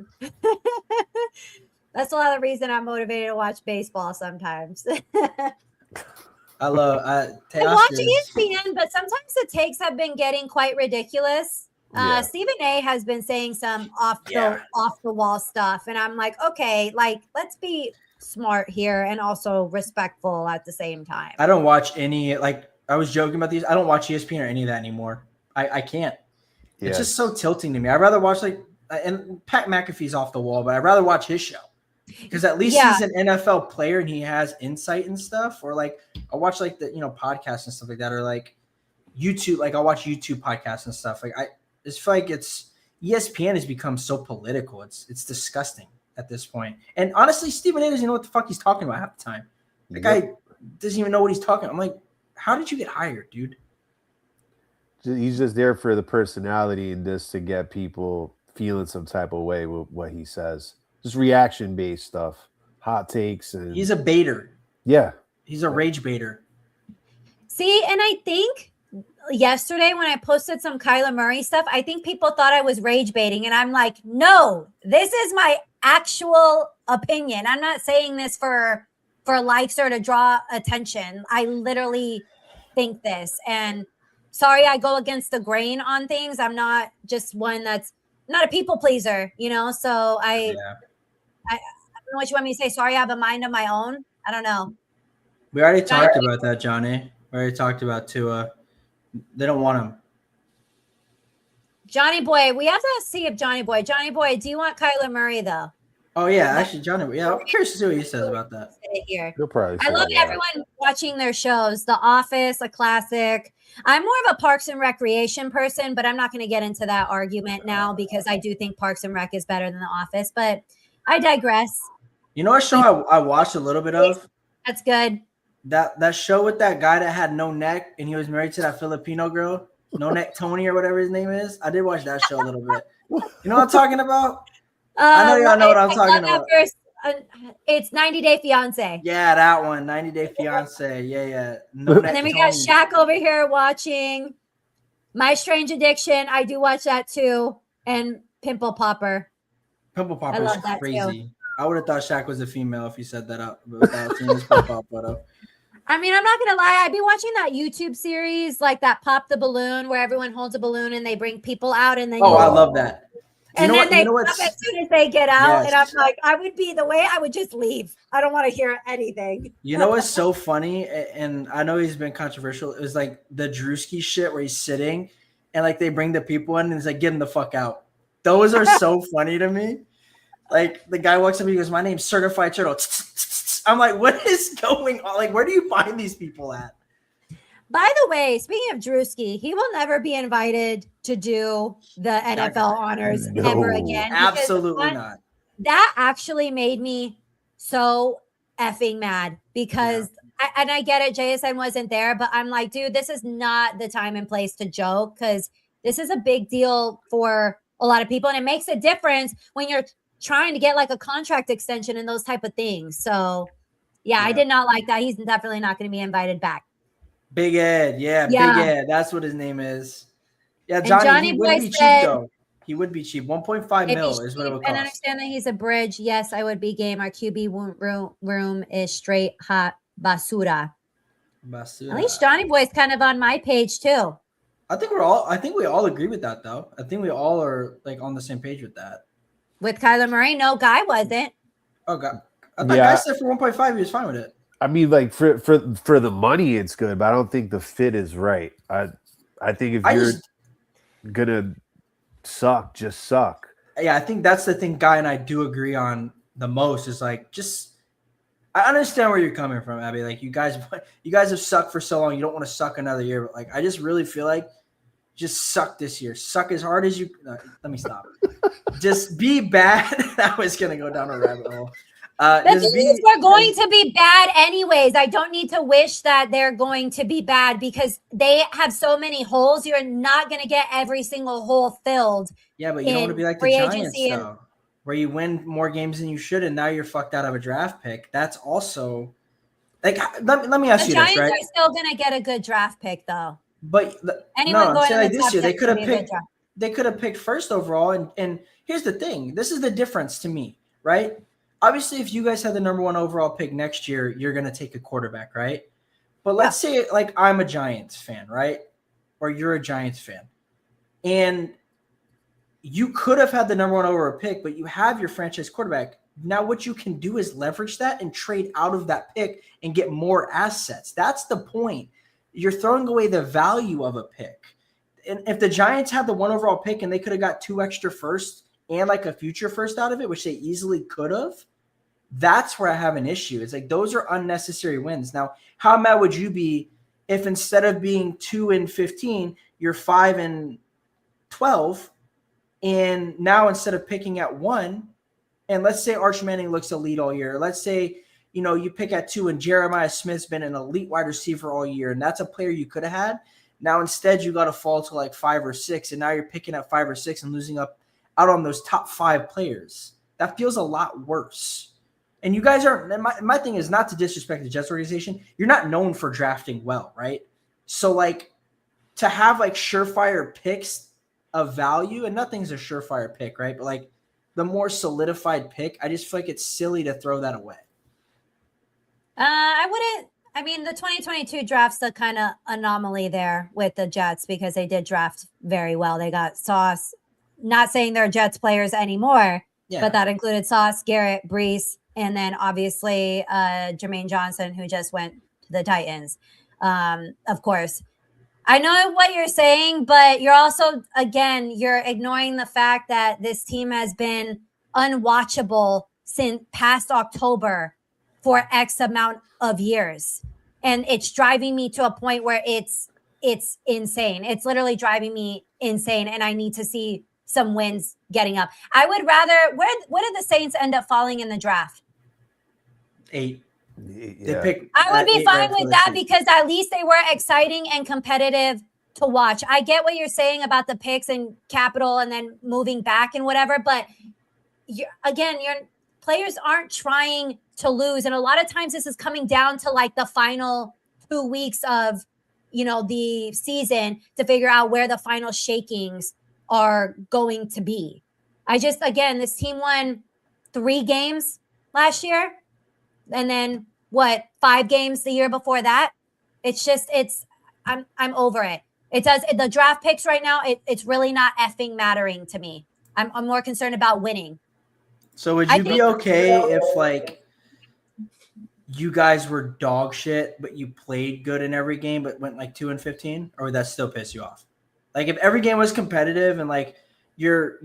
That's a lot of the reason I'm motivated to watch baseball sometimes. I love I watch ESPN, but sometimes the takes have been getting quite ridiculous. Stephen A has been saying some off the wall stuff, and I'm like, okay, like let's be smart here and also respectful at the same time. I don't watch any, like I was joking about these. I don't watch ESPN or any of that anymore. I can't. It's just so tilting to me. I'd rather watch and Pat McAfee's off the wall, but I'd rather watch his show because at least he's an NFL player and he has insight and stuff. Or like I watch like the podcasts and stuff like that, or like YouTube. Like I'll watch YouTube podcasts and stuff. Like I just feel like ESPN has become so political. It's disgusting at this point. And honestly, Stephen A doesn't know what the fuck he's talking about half the time. The guy doesn't even know what he's talking. I'm like, how did you get hired, dude? He's just there for the personality and this to get people feeling some type of way with what he says. Just reaction-based stuff, hot takes. And he's a baiter. Yeah. He's a rage baiter. See, and I think yesterday when I posted some Kyler Murray stuff, I think people thought I was rage baiting. And I'm like, no, this is my actual opinion. I'm not saying this for likes or to draw attention. I literally think this. And sorry, I go against the grain on things. I'm not just one that's not a people pleaser, So I don't know what you want me to say. Sorry, I have a mind of my own. I don't know. We already talked about that, Johnny. We already talked about Tua. They don't want him. Johnny Boy, we have to see if Johnny Boy, do you want Kyler Murray though? Oh yeah, actually, Johnny. Yeah, I'm curious to see what he says about that. Here. I love everyone watching their shows. The Office, a classic. I'm more of a Parks and Recreation person, but I'm not going to get into that argument now because I do think Parks and Rec is better than The Office. But I digress. You know what show I watched a little bit of? That's good. That show with that guy that had no neck and he was married to that Filipino girl, No Neck Tony or whatever his name is. I did watch that show a little bit. You know what I'm talking about? I know y'all know what I'm talking about. It's 90 Day Fiance. Yeah, that one. 90 Day Fiance. Yeah. No And then we got Shaq over here watching My Strange Addiction. I do watch that too. And Pimple Popper. Pimple I Popper is love that crazy. too. I would have thought Shaq was a female if you said that up without seeing his profile photo. I mean, I'm not gonna lie. I've been watching that YouTube series, like that Pop the Balloon, where everyone holds a balloon and they bring people out, and then I love that. And then they pop as soon as they get out, and I'm like, I would be the way. I would just leave. I don't want to hear anything. You know what's so funny, and I know he's been controversial. It was like the Drewski shit where he's sitting, and like they bring the people in, and he's like, "Get him the fuck out." Those are so funny to me. Like the guy walks up and he goes, "My name's Certified Turtle." I'm like, what is going on? Like, where do you find these people at? By the way, speaking of Drewski, he will never be invited to do the NFL honors ever again. Absolutely not. That actually made me so effing mad because, I get it, JSN wasn't there, but I'm like, dude, this is not the time and place to joke because this is a big deal for a lot of people. And it makes a difference when you're trying to get like a contract extension and those type of things. So, yeah. I did not like that. He's definitely not going to be invited back. Big Ed, Big Ed. That's what his name is. Yeah, Johnny would be cheap though. He would be cheap. 1.5 mil is what it would cost. And understand that he's a bridge. Yes, I would be game. Our QB room is straight hot basura. At least Johnny Boy's kind of on my page too. I think we all agree with that though. I think we all are like on the same page with that. With Kyler Murray, no, Guy wasn't. Oh God, I thought Guy said for 1.5 he was fine with it. I mean, like for the money, it's good, but I don't think the fit is right. I think if you're gonna suck, just suck. Yeah, I think that's the thing Guy and I do agree on the most is like just I understand where you're coming from, Abby. Like you guys have sucked for so long, you don't want to suck another year, but like I just really feel like just suck this year. Suck as hard as you let me stop. Just be bad. I was gonna go down a rabbit hole. The things are going to be bad anyways. I don't need to wish that they're going to be bad because they have so many holes. You're not going to get every single hole filled. Yeah, but you don't want to be like the Giants, though, where you win more games than you should, and now you're fucked out of a draft pick. That's also like let me ask you this, right? The Giants are still going to get a good draft pick, though. But I'm saying like this year they could have picked first overall, and here's the thing: this is the difference to me, right? Obviously, if you guys have the number 1 overall pick next year, you're going to take a quarterback, right? But let's say like I'm a Giants fan, right? Or you're a Giants fan. And you could have had the number 1 overall pick, but you have your franchise quarterback. Now what you can do is leverage that and trade out of that pick and get more assets. That's the point. You're throwing away the value of a pick. And if the Giants had the 1 overall pick and they could have got 2 extra firsts and like a future first out of it, which they easily could have, that's where I have an issue. It's like those are unnecessary wins. Now, how mad would you be if instead of being 2-15, you're 5-12, and now instead of picking at 1, and let's say Arch Manning looks elite all year. Let's say, you pick at 2 and Jeremiah Smith's been an elite wide receiver all year, and that's a player you could have had. Now instead you got to fall to like 5 or 6, and now you're picking at 5 or 6 and losing out on those top 5 players. That feels a lot worse. And you guys are – my thing is not to disrespect the Jets organization. You're not known for drafting well, right? So, like, to have, like, surefire picks of value – and nothing's a surefire pick, right? But, like, the more solidified pick, I just feel like it's silly to throw that away. I wouldn't – I mean, the 2022 draft's the kind of anomaly there with the Jets because they did draft very well. They got Sauce – not saying they're Jets players anymore, but that included Sauce, Garrett, Brees, and then obviously Jermaine Johnson, who just went to the Titans. Of course, I know what you're saying, but you're also, again, you're ignoring the fact that this team has been unwatchable since past October for X amount of years. And it's driving me to a point where it's insane. It's literally driving me insane. And I need to see some wins getting up. I would rather, what did the Saints end up falling in the draft? 8. Yeah. I would be fine with that because at least they were exciting and competitive to watch. I get what you're saying about the picks and capital and then moving back and whatever, but you're players aren't trying to lose. And a lot of times this is coming down to like the final 2 weeks of, the season to figure out where the final shakings are going to be. This team won 3 games last year. And then 5 games the year before that. I'm over it. The draft picks right now, it's really not effing mattering to me. I'm more concerned about winning. So would you be okay if like you guys were dog shit, but you played good in every game, but went like 2-15, or would that still piss you off? Like if every game was competitive and like your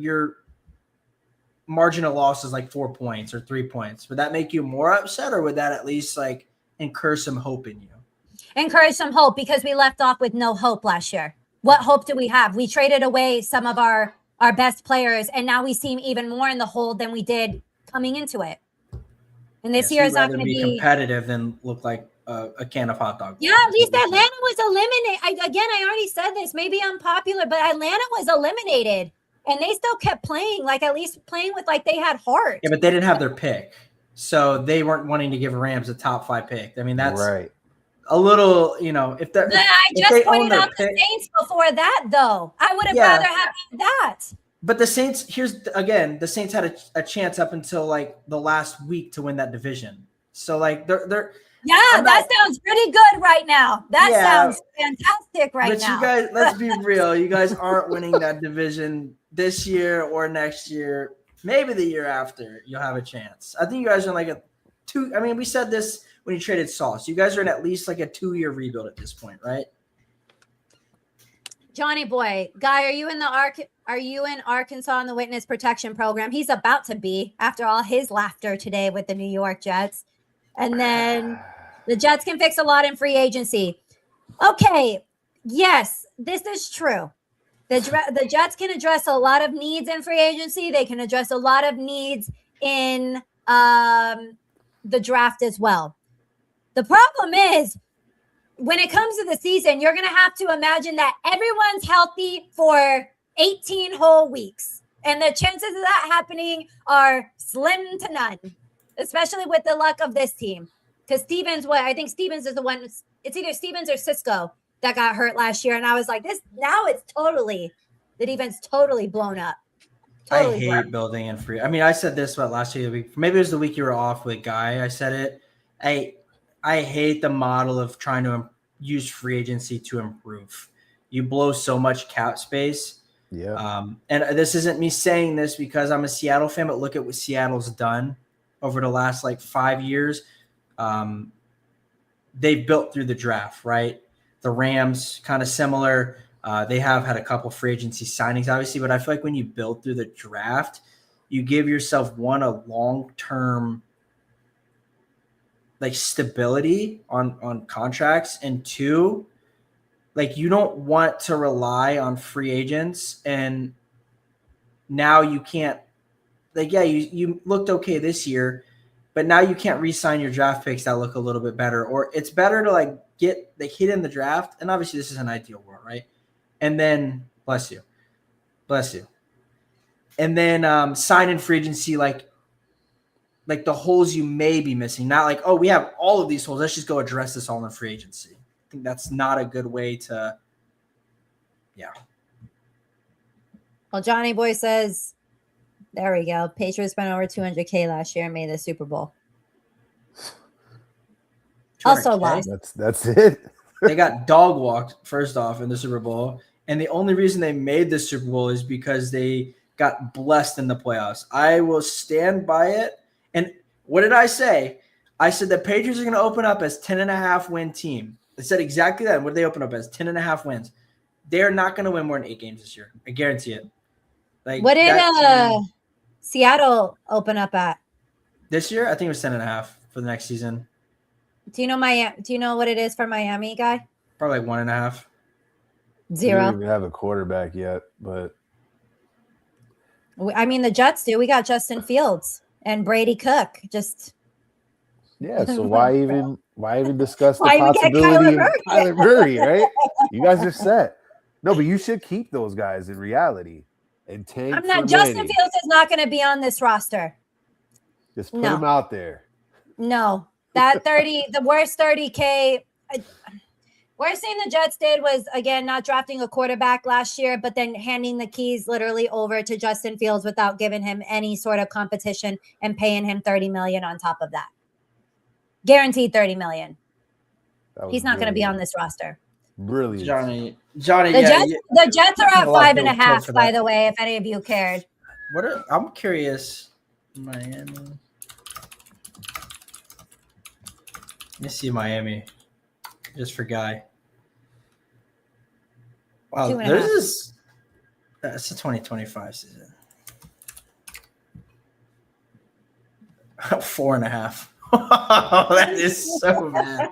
margin of loss is like 4 points or 3 points, would that make you more upset, or would that at least like incur some hope in you? Encourage some hope, because we left off with no hope last year. What hope do we have? We traded away some of our best players, and now we seem even more in the hole than we did coming into it. And this year is not going to be competitive than look like a can of hot dog. Yeah, at least Atlanta was eliminated. I already said this. Maybe I'm popular, but Atlanta was eliminated, and they still kept playing, like at least playing with like they had heart. Yeah, but they didn't have their pick, so they weren't wanting to give Rams a top 5 pick. I mean, that's right. A little, if they're. I just pointed out the Saints before that, though. I would have rather had that. But the Saints, the Saints had a chance up until like the last week to win that division. So like they're. Yeah, that sounds pretty good right now. That sounds fantastic right now. But you guys, let's be real. You guys aren't winning that division this year or next year. Maybe the year after, you'll have a chance. I think you guys are like we said this when you traded Sauce. You guys are in at least like a 2-year rebuild at this point, right? Johnny boy, Guy, are you in Arkansas in the witness protection program? He's about to be, after all his laughter today with the New York Jets. And then the Jets can fix a lot in free agency. Okay, yes, this is true. The Jets can address a lot of needs in free agency. They can address a lot of needs in the draft as well. The problem is, when it comes to the season, you're going to have to imagine that everyone's healthy for 18 whole weeks. And the chances of that happening are slim to none, especially with the luck of this team. Because I think Stevens is the one, it's either Stevens or Cisco that got hurt last year. And I was like, the defense totally blown up. I hate building in free. I mean, I said this about last year. Maybe it was the week you were off with Guy. I said it. I hate the model of trying to use free agency to improve. You blow so much cap space. Yeah. And this isn't me saying this because I'm a Seattle fan, but look at what Seattle's done over the last 5 years. They've built through the draft, right? The Rams, kind of similar. They have had a couple free agency signings, obviously, but I feel like when you build through the draft, you give yourself, one, a long-term stability on contracts, and 2, you don't want to rely on free agents, and now you can't you looked okay this year, but now you can't re-sign your draft picks that look a little bit better, or it's better to get the hit in the draft, and obviously this is an ideal world, right? And then bless you, and then sign in free agency the holes you may be missing. Not we have all of these holes, let's just go address this all in free agency. I think that's not a good way to. Yeah. Well, Johnny boy says, there we go. Patriots spent over $200K last year and made the Super Bowl. Also lost. That's it. They got dog walked first off in the Super Bowl, and the only reason they made the Super Bowl is because they got blessed in the playoffs. I will stand by it. And what did I say? I said the Patriots are going to open up as 10.5 win team. I said exactly that. What did they open up as? 10.5 wins. They're not going to win more than 8 games this year. I guarantee it. What did Seattle open up at this year? I think it was 10.5 for the next season. Do you know what it is for Miami, Guy? Probably 1.5. 0. We don't even have a quarterback yet, but I mean the Jets do. We got Justin Fields and Brady Cook. Just so why even discuss the possibility of Kyler Murray, right? You guys are set. No, but you should keep those guys in reality and tank. Justin Fields is not going to be on this roster. Just put No. him out there. No, that 30, the worst 30K. Worst thing the Jets did was, again, not drafting a quarterback last year, but then handing the keys literally over to Justin Fields without giving him any sort of competition and paying him $30 million on top of that. Guaranteed $30 million. He's not going to be on this roster. Brilliant. Johnny. The Jets are at a lot of 5.5, people by for that. the way, if any of you cared. I'm curious. Miami. Let me see Miami. Just for Guy. Wow, 2.5. this is that's the 2025 season. 4.5. That is so bad.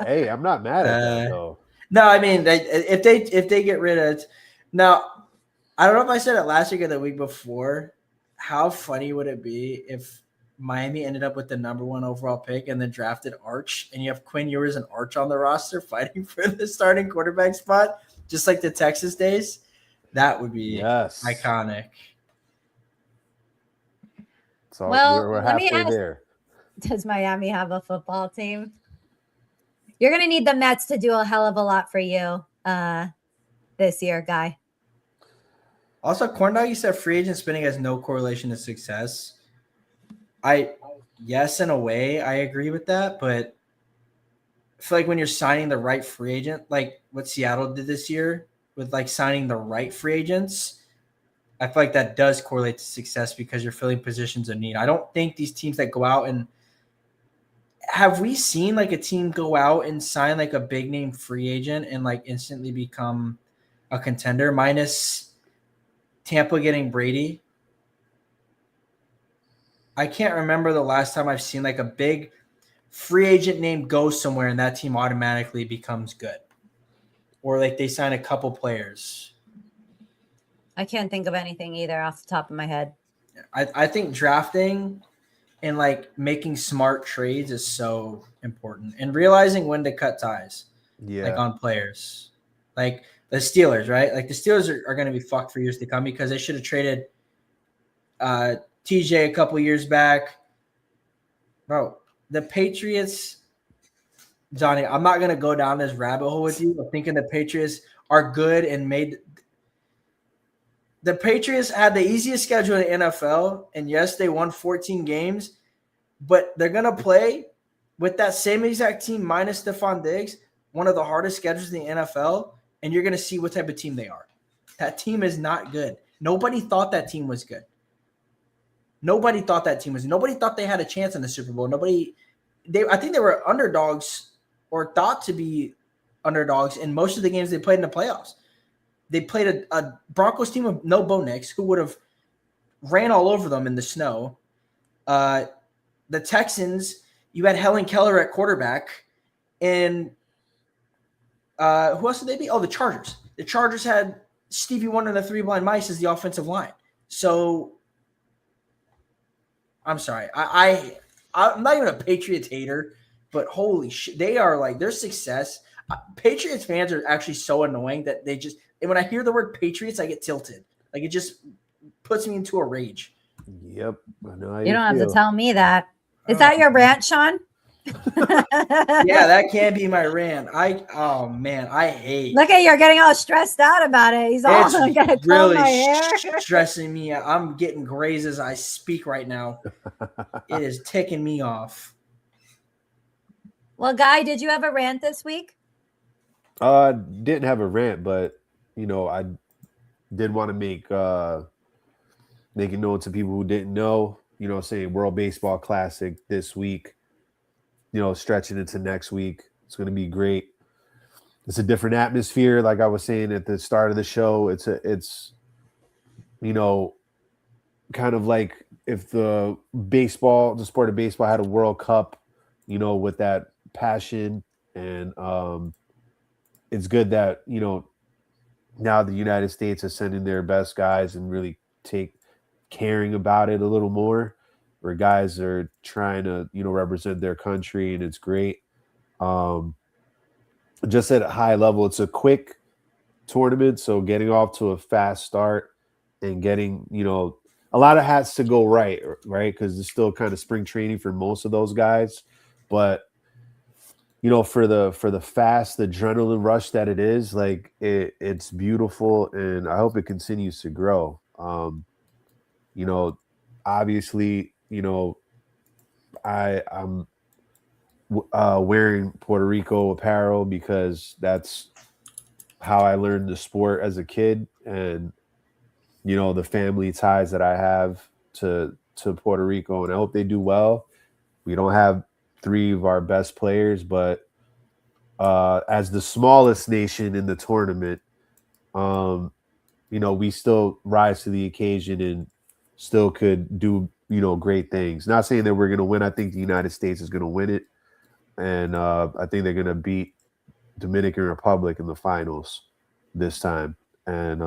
Hey, I'm not mad at that though. No, I mean if they get rid of it. Now, I don't know if I said it last week or the week before. How funny would it be if Miami ended up with the number 1 overall pick and then drafted Arch, and you have Quinn Ewers and Arch on the roster fighting for the starting quarterback spot, just like the Texas days? That would be iconic. So Well, we're let me halfway ask, there. does Miami have a football team? You're going to need the Mets to do a hell of a lot for you this year, Guy. Also, Corndog, you said free agent spending has no correlation to success. Yes, in a way, I agree with that, but I feel like when you're signing the right free agent, like what Seattle did this year with like signing the right free agents, I feel like that does correlate to success because you're filling positions of need. I don't think these teams that go out and have we seen like a team go out and sign like a big name free agent and like instantly become a contender, minus Tampa getting Brady? I can't remember the last time I've seen like a big free agent name go somewhere and that team automatically becomes good. Or like they sign a couple players. I can't think of anything either off the top of my head. I think drafting and like making smart trades is so important, and realizing when to cut ties. Like on players. Like the Steelers, right? Like the Steelers are going to be fucked for years to come because they should have traded TJ a couple years back. Bro, the Patriots, Johnny, I'm not going to go down this rabbit hole with you of thinking the Patriots are good and made – the Patriots had the easiest schedule in the NFL, and yes, they won 14 games, but they're going to play with that same exact team minus Stephon Diggs, one of the hardest schedules in the NFL, and you're going to see what type of team they are. That team is not good. Nobody thought that team was good. Nobody thought they had a chance in the Super Bowl. I think they were underdogs or thought to be underdogs in most of the games they played in the playoffs. They played a Broncos team with no Bo Nix, who would have ran all over them in the snow. The Texans, you had Helen Keller at quarterback. And who else did they beat? Oh, the Chargers. The Chargers had Stevie Wonder and the Three Blind Mice as the offensive line. So, I'm sorry. I'm not even a Patriots hater, but holy shit. They are like, their success. Patriots fans are actually so annoying that they just, and when I hear the word Patriots, I get tilted. Like it just puts me into a rage. Yep. I know you don't have to tell me that. Is that your rant, Sean? Yeah, that can't be my rant. I hate. Look at you're getting all stressed out about it. He's all gonna comb my hair. Stressing me out. I'm getting grays as I speak right now. It is ticking me off. Well, Guy, did you have a rant this week? Didn't have a rant, but I did want to make it known to people who didn't know. Saying World Baseball Classic this week. Stretching into next week. It's going to be great. It's a different atmosphere. Like I was saying at the start of the show, it's kind of like if the sport of baseball had a World Cup, with that passion. And it's good that, now the United States is sending their best guys and really caring about it a little more, where guys are trying to, represent their country, and it's great. Just at a high level, it's a quick tournament, so getting off to a fast start and getting, a lot of has to go right, because it's still kind of spring training for most of those guys. But for the fast adrenaline rush that it is, like it's beautiful, and I hope it continues to grow. Obviously, I'm wearing Puerto Rico apparel because that's how I learned the sport as a kid, and the family ties that I have to Puerto Rico, and I hope they do well. We don't have three of our best players, but as the smallest nation in the tournament, we still rise to the occasion and still could do great things. Not saying that we're going to win. I think the United States is going to win it, and I think they're going to beat Dominican Republic in the finals this time, and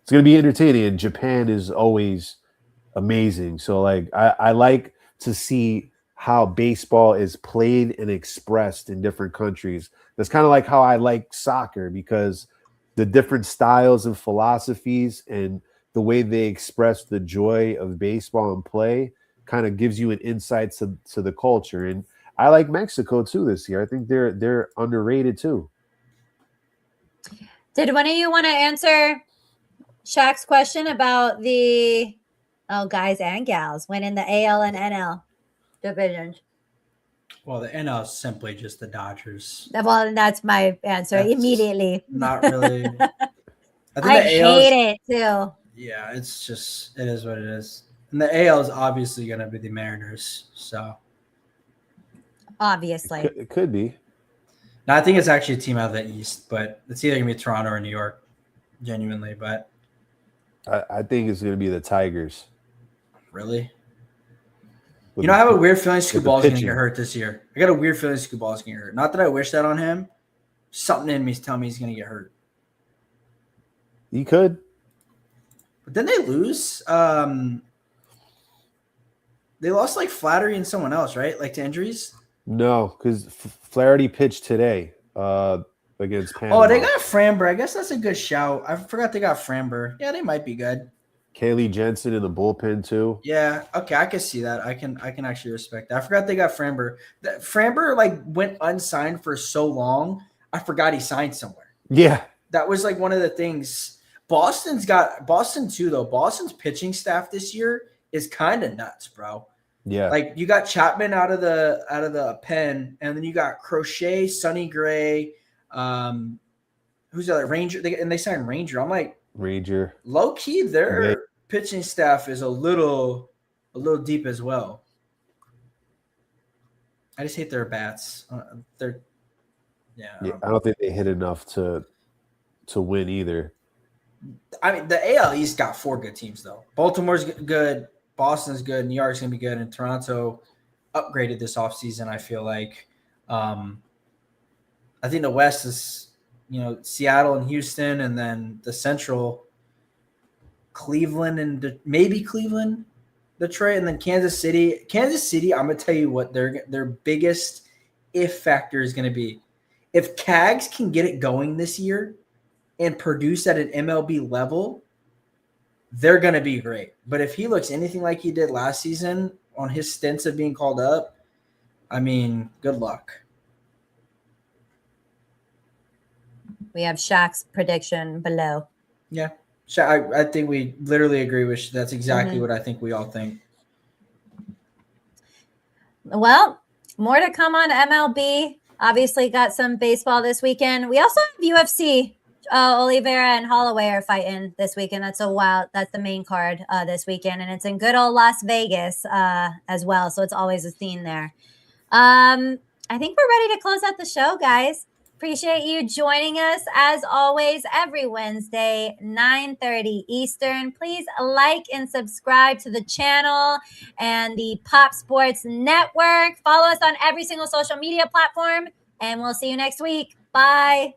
it's going to be entertaining. And Japan is always amazing. So like I like to see how baseball is played and expressed in different countries. That's kind of like how I like soccer, because the different styles and philosophies and the way they express the joy of baseball and play kind of gives you an insight to the culture. And I like Mexico too this year. I think they're underrated too. Did one of you want to answer Shaq's question about the guys and gals winning the AL and NL divisions? Well, the NL is simply just the Dodgers. Well, that's my answer immediately. Not really. I hate it too. Yeah, it is what it is. And the AL is obviously going to be the Mariners. So obviously, it could be. Now, I think it's actually a team out of the East, but it's either going to be Toronto or New York, genuinely. But I think it's going to be the Tigers. Really? I have a weird feeling Scooball's going to get hurt this year. I got a weird feeling Scooball's going to get hurt. Not that I wish that on him. Something in me is telling me he's going to get hurt. He could. But then they lose. They lost like Flattery and someone else, right? Like to injuries? No, because Flaherty pitched today against Panama. Oh, they got Framber. I guess that's a good shout. I forgot they got Framber. Yeah, they might be good. Kaylee Jensen in the bullpen too. Yeah, okay, I can see that. I can actually respect that. I forgot they got Framber. Framber like went unsigned for so long. I forgot he signed somewhere. Yeah, that was like one of the things. Boston too though. Boston's pitching staff this year is kind of nuts, bro. Yeah, like you got Chapman out of the pen, and then you got Crochet, Sonny Gray, who's the other Ranger? They signed Ranger. I'm like Ranger. Low key, their pitching staff is a little deep as well. I just hate their bats. I don't think they hit enough to win either. I mean, the AL East got 4 good teams though. Baltimore's good, Boston's good, New York's gonna be good, and Toronto upgraded this offseason. I feel like, I think the West is Seattle and Houston, and then the Central, Cleveland and maybe Cleveland, Detroit, and then Kansas City. Kansas City, I'm gonna tell you what their biggest if factor is gonna be. If Cags can get it going this year and produce at an MLB level, they're gonna be great. But if he looks anything like he did last season on his stints of being called up, I mean, good luck. We have Shaq's prediction below. Yeah. I think we literally agree with that's exactly what I think we all think. Well, more to come on MLB. Obviously got some baseball this weekend. We also have UFC. Oliveira and Holloway are fighting this weekend. That's the main card this weekend. And it's in good old Las Vegas as well. So it's always a theme there. I think we're ready to close out the show, guys. Appreciate you joining us as always every Wednesday, 9:30 Eastern. Please like and subscribe to the channel and the Pop Sports Network. Follow us on every single social media platform, and we'll see you next week. Bye.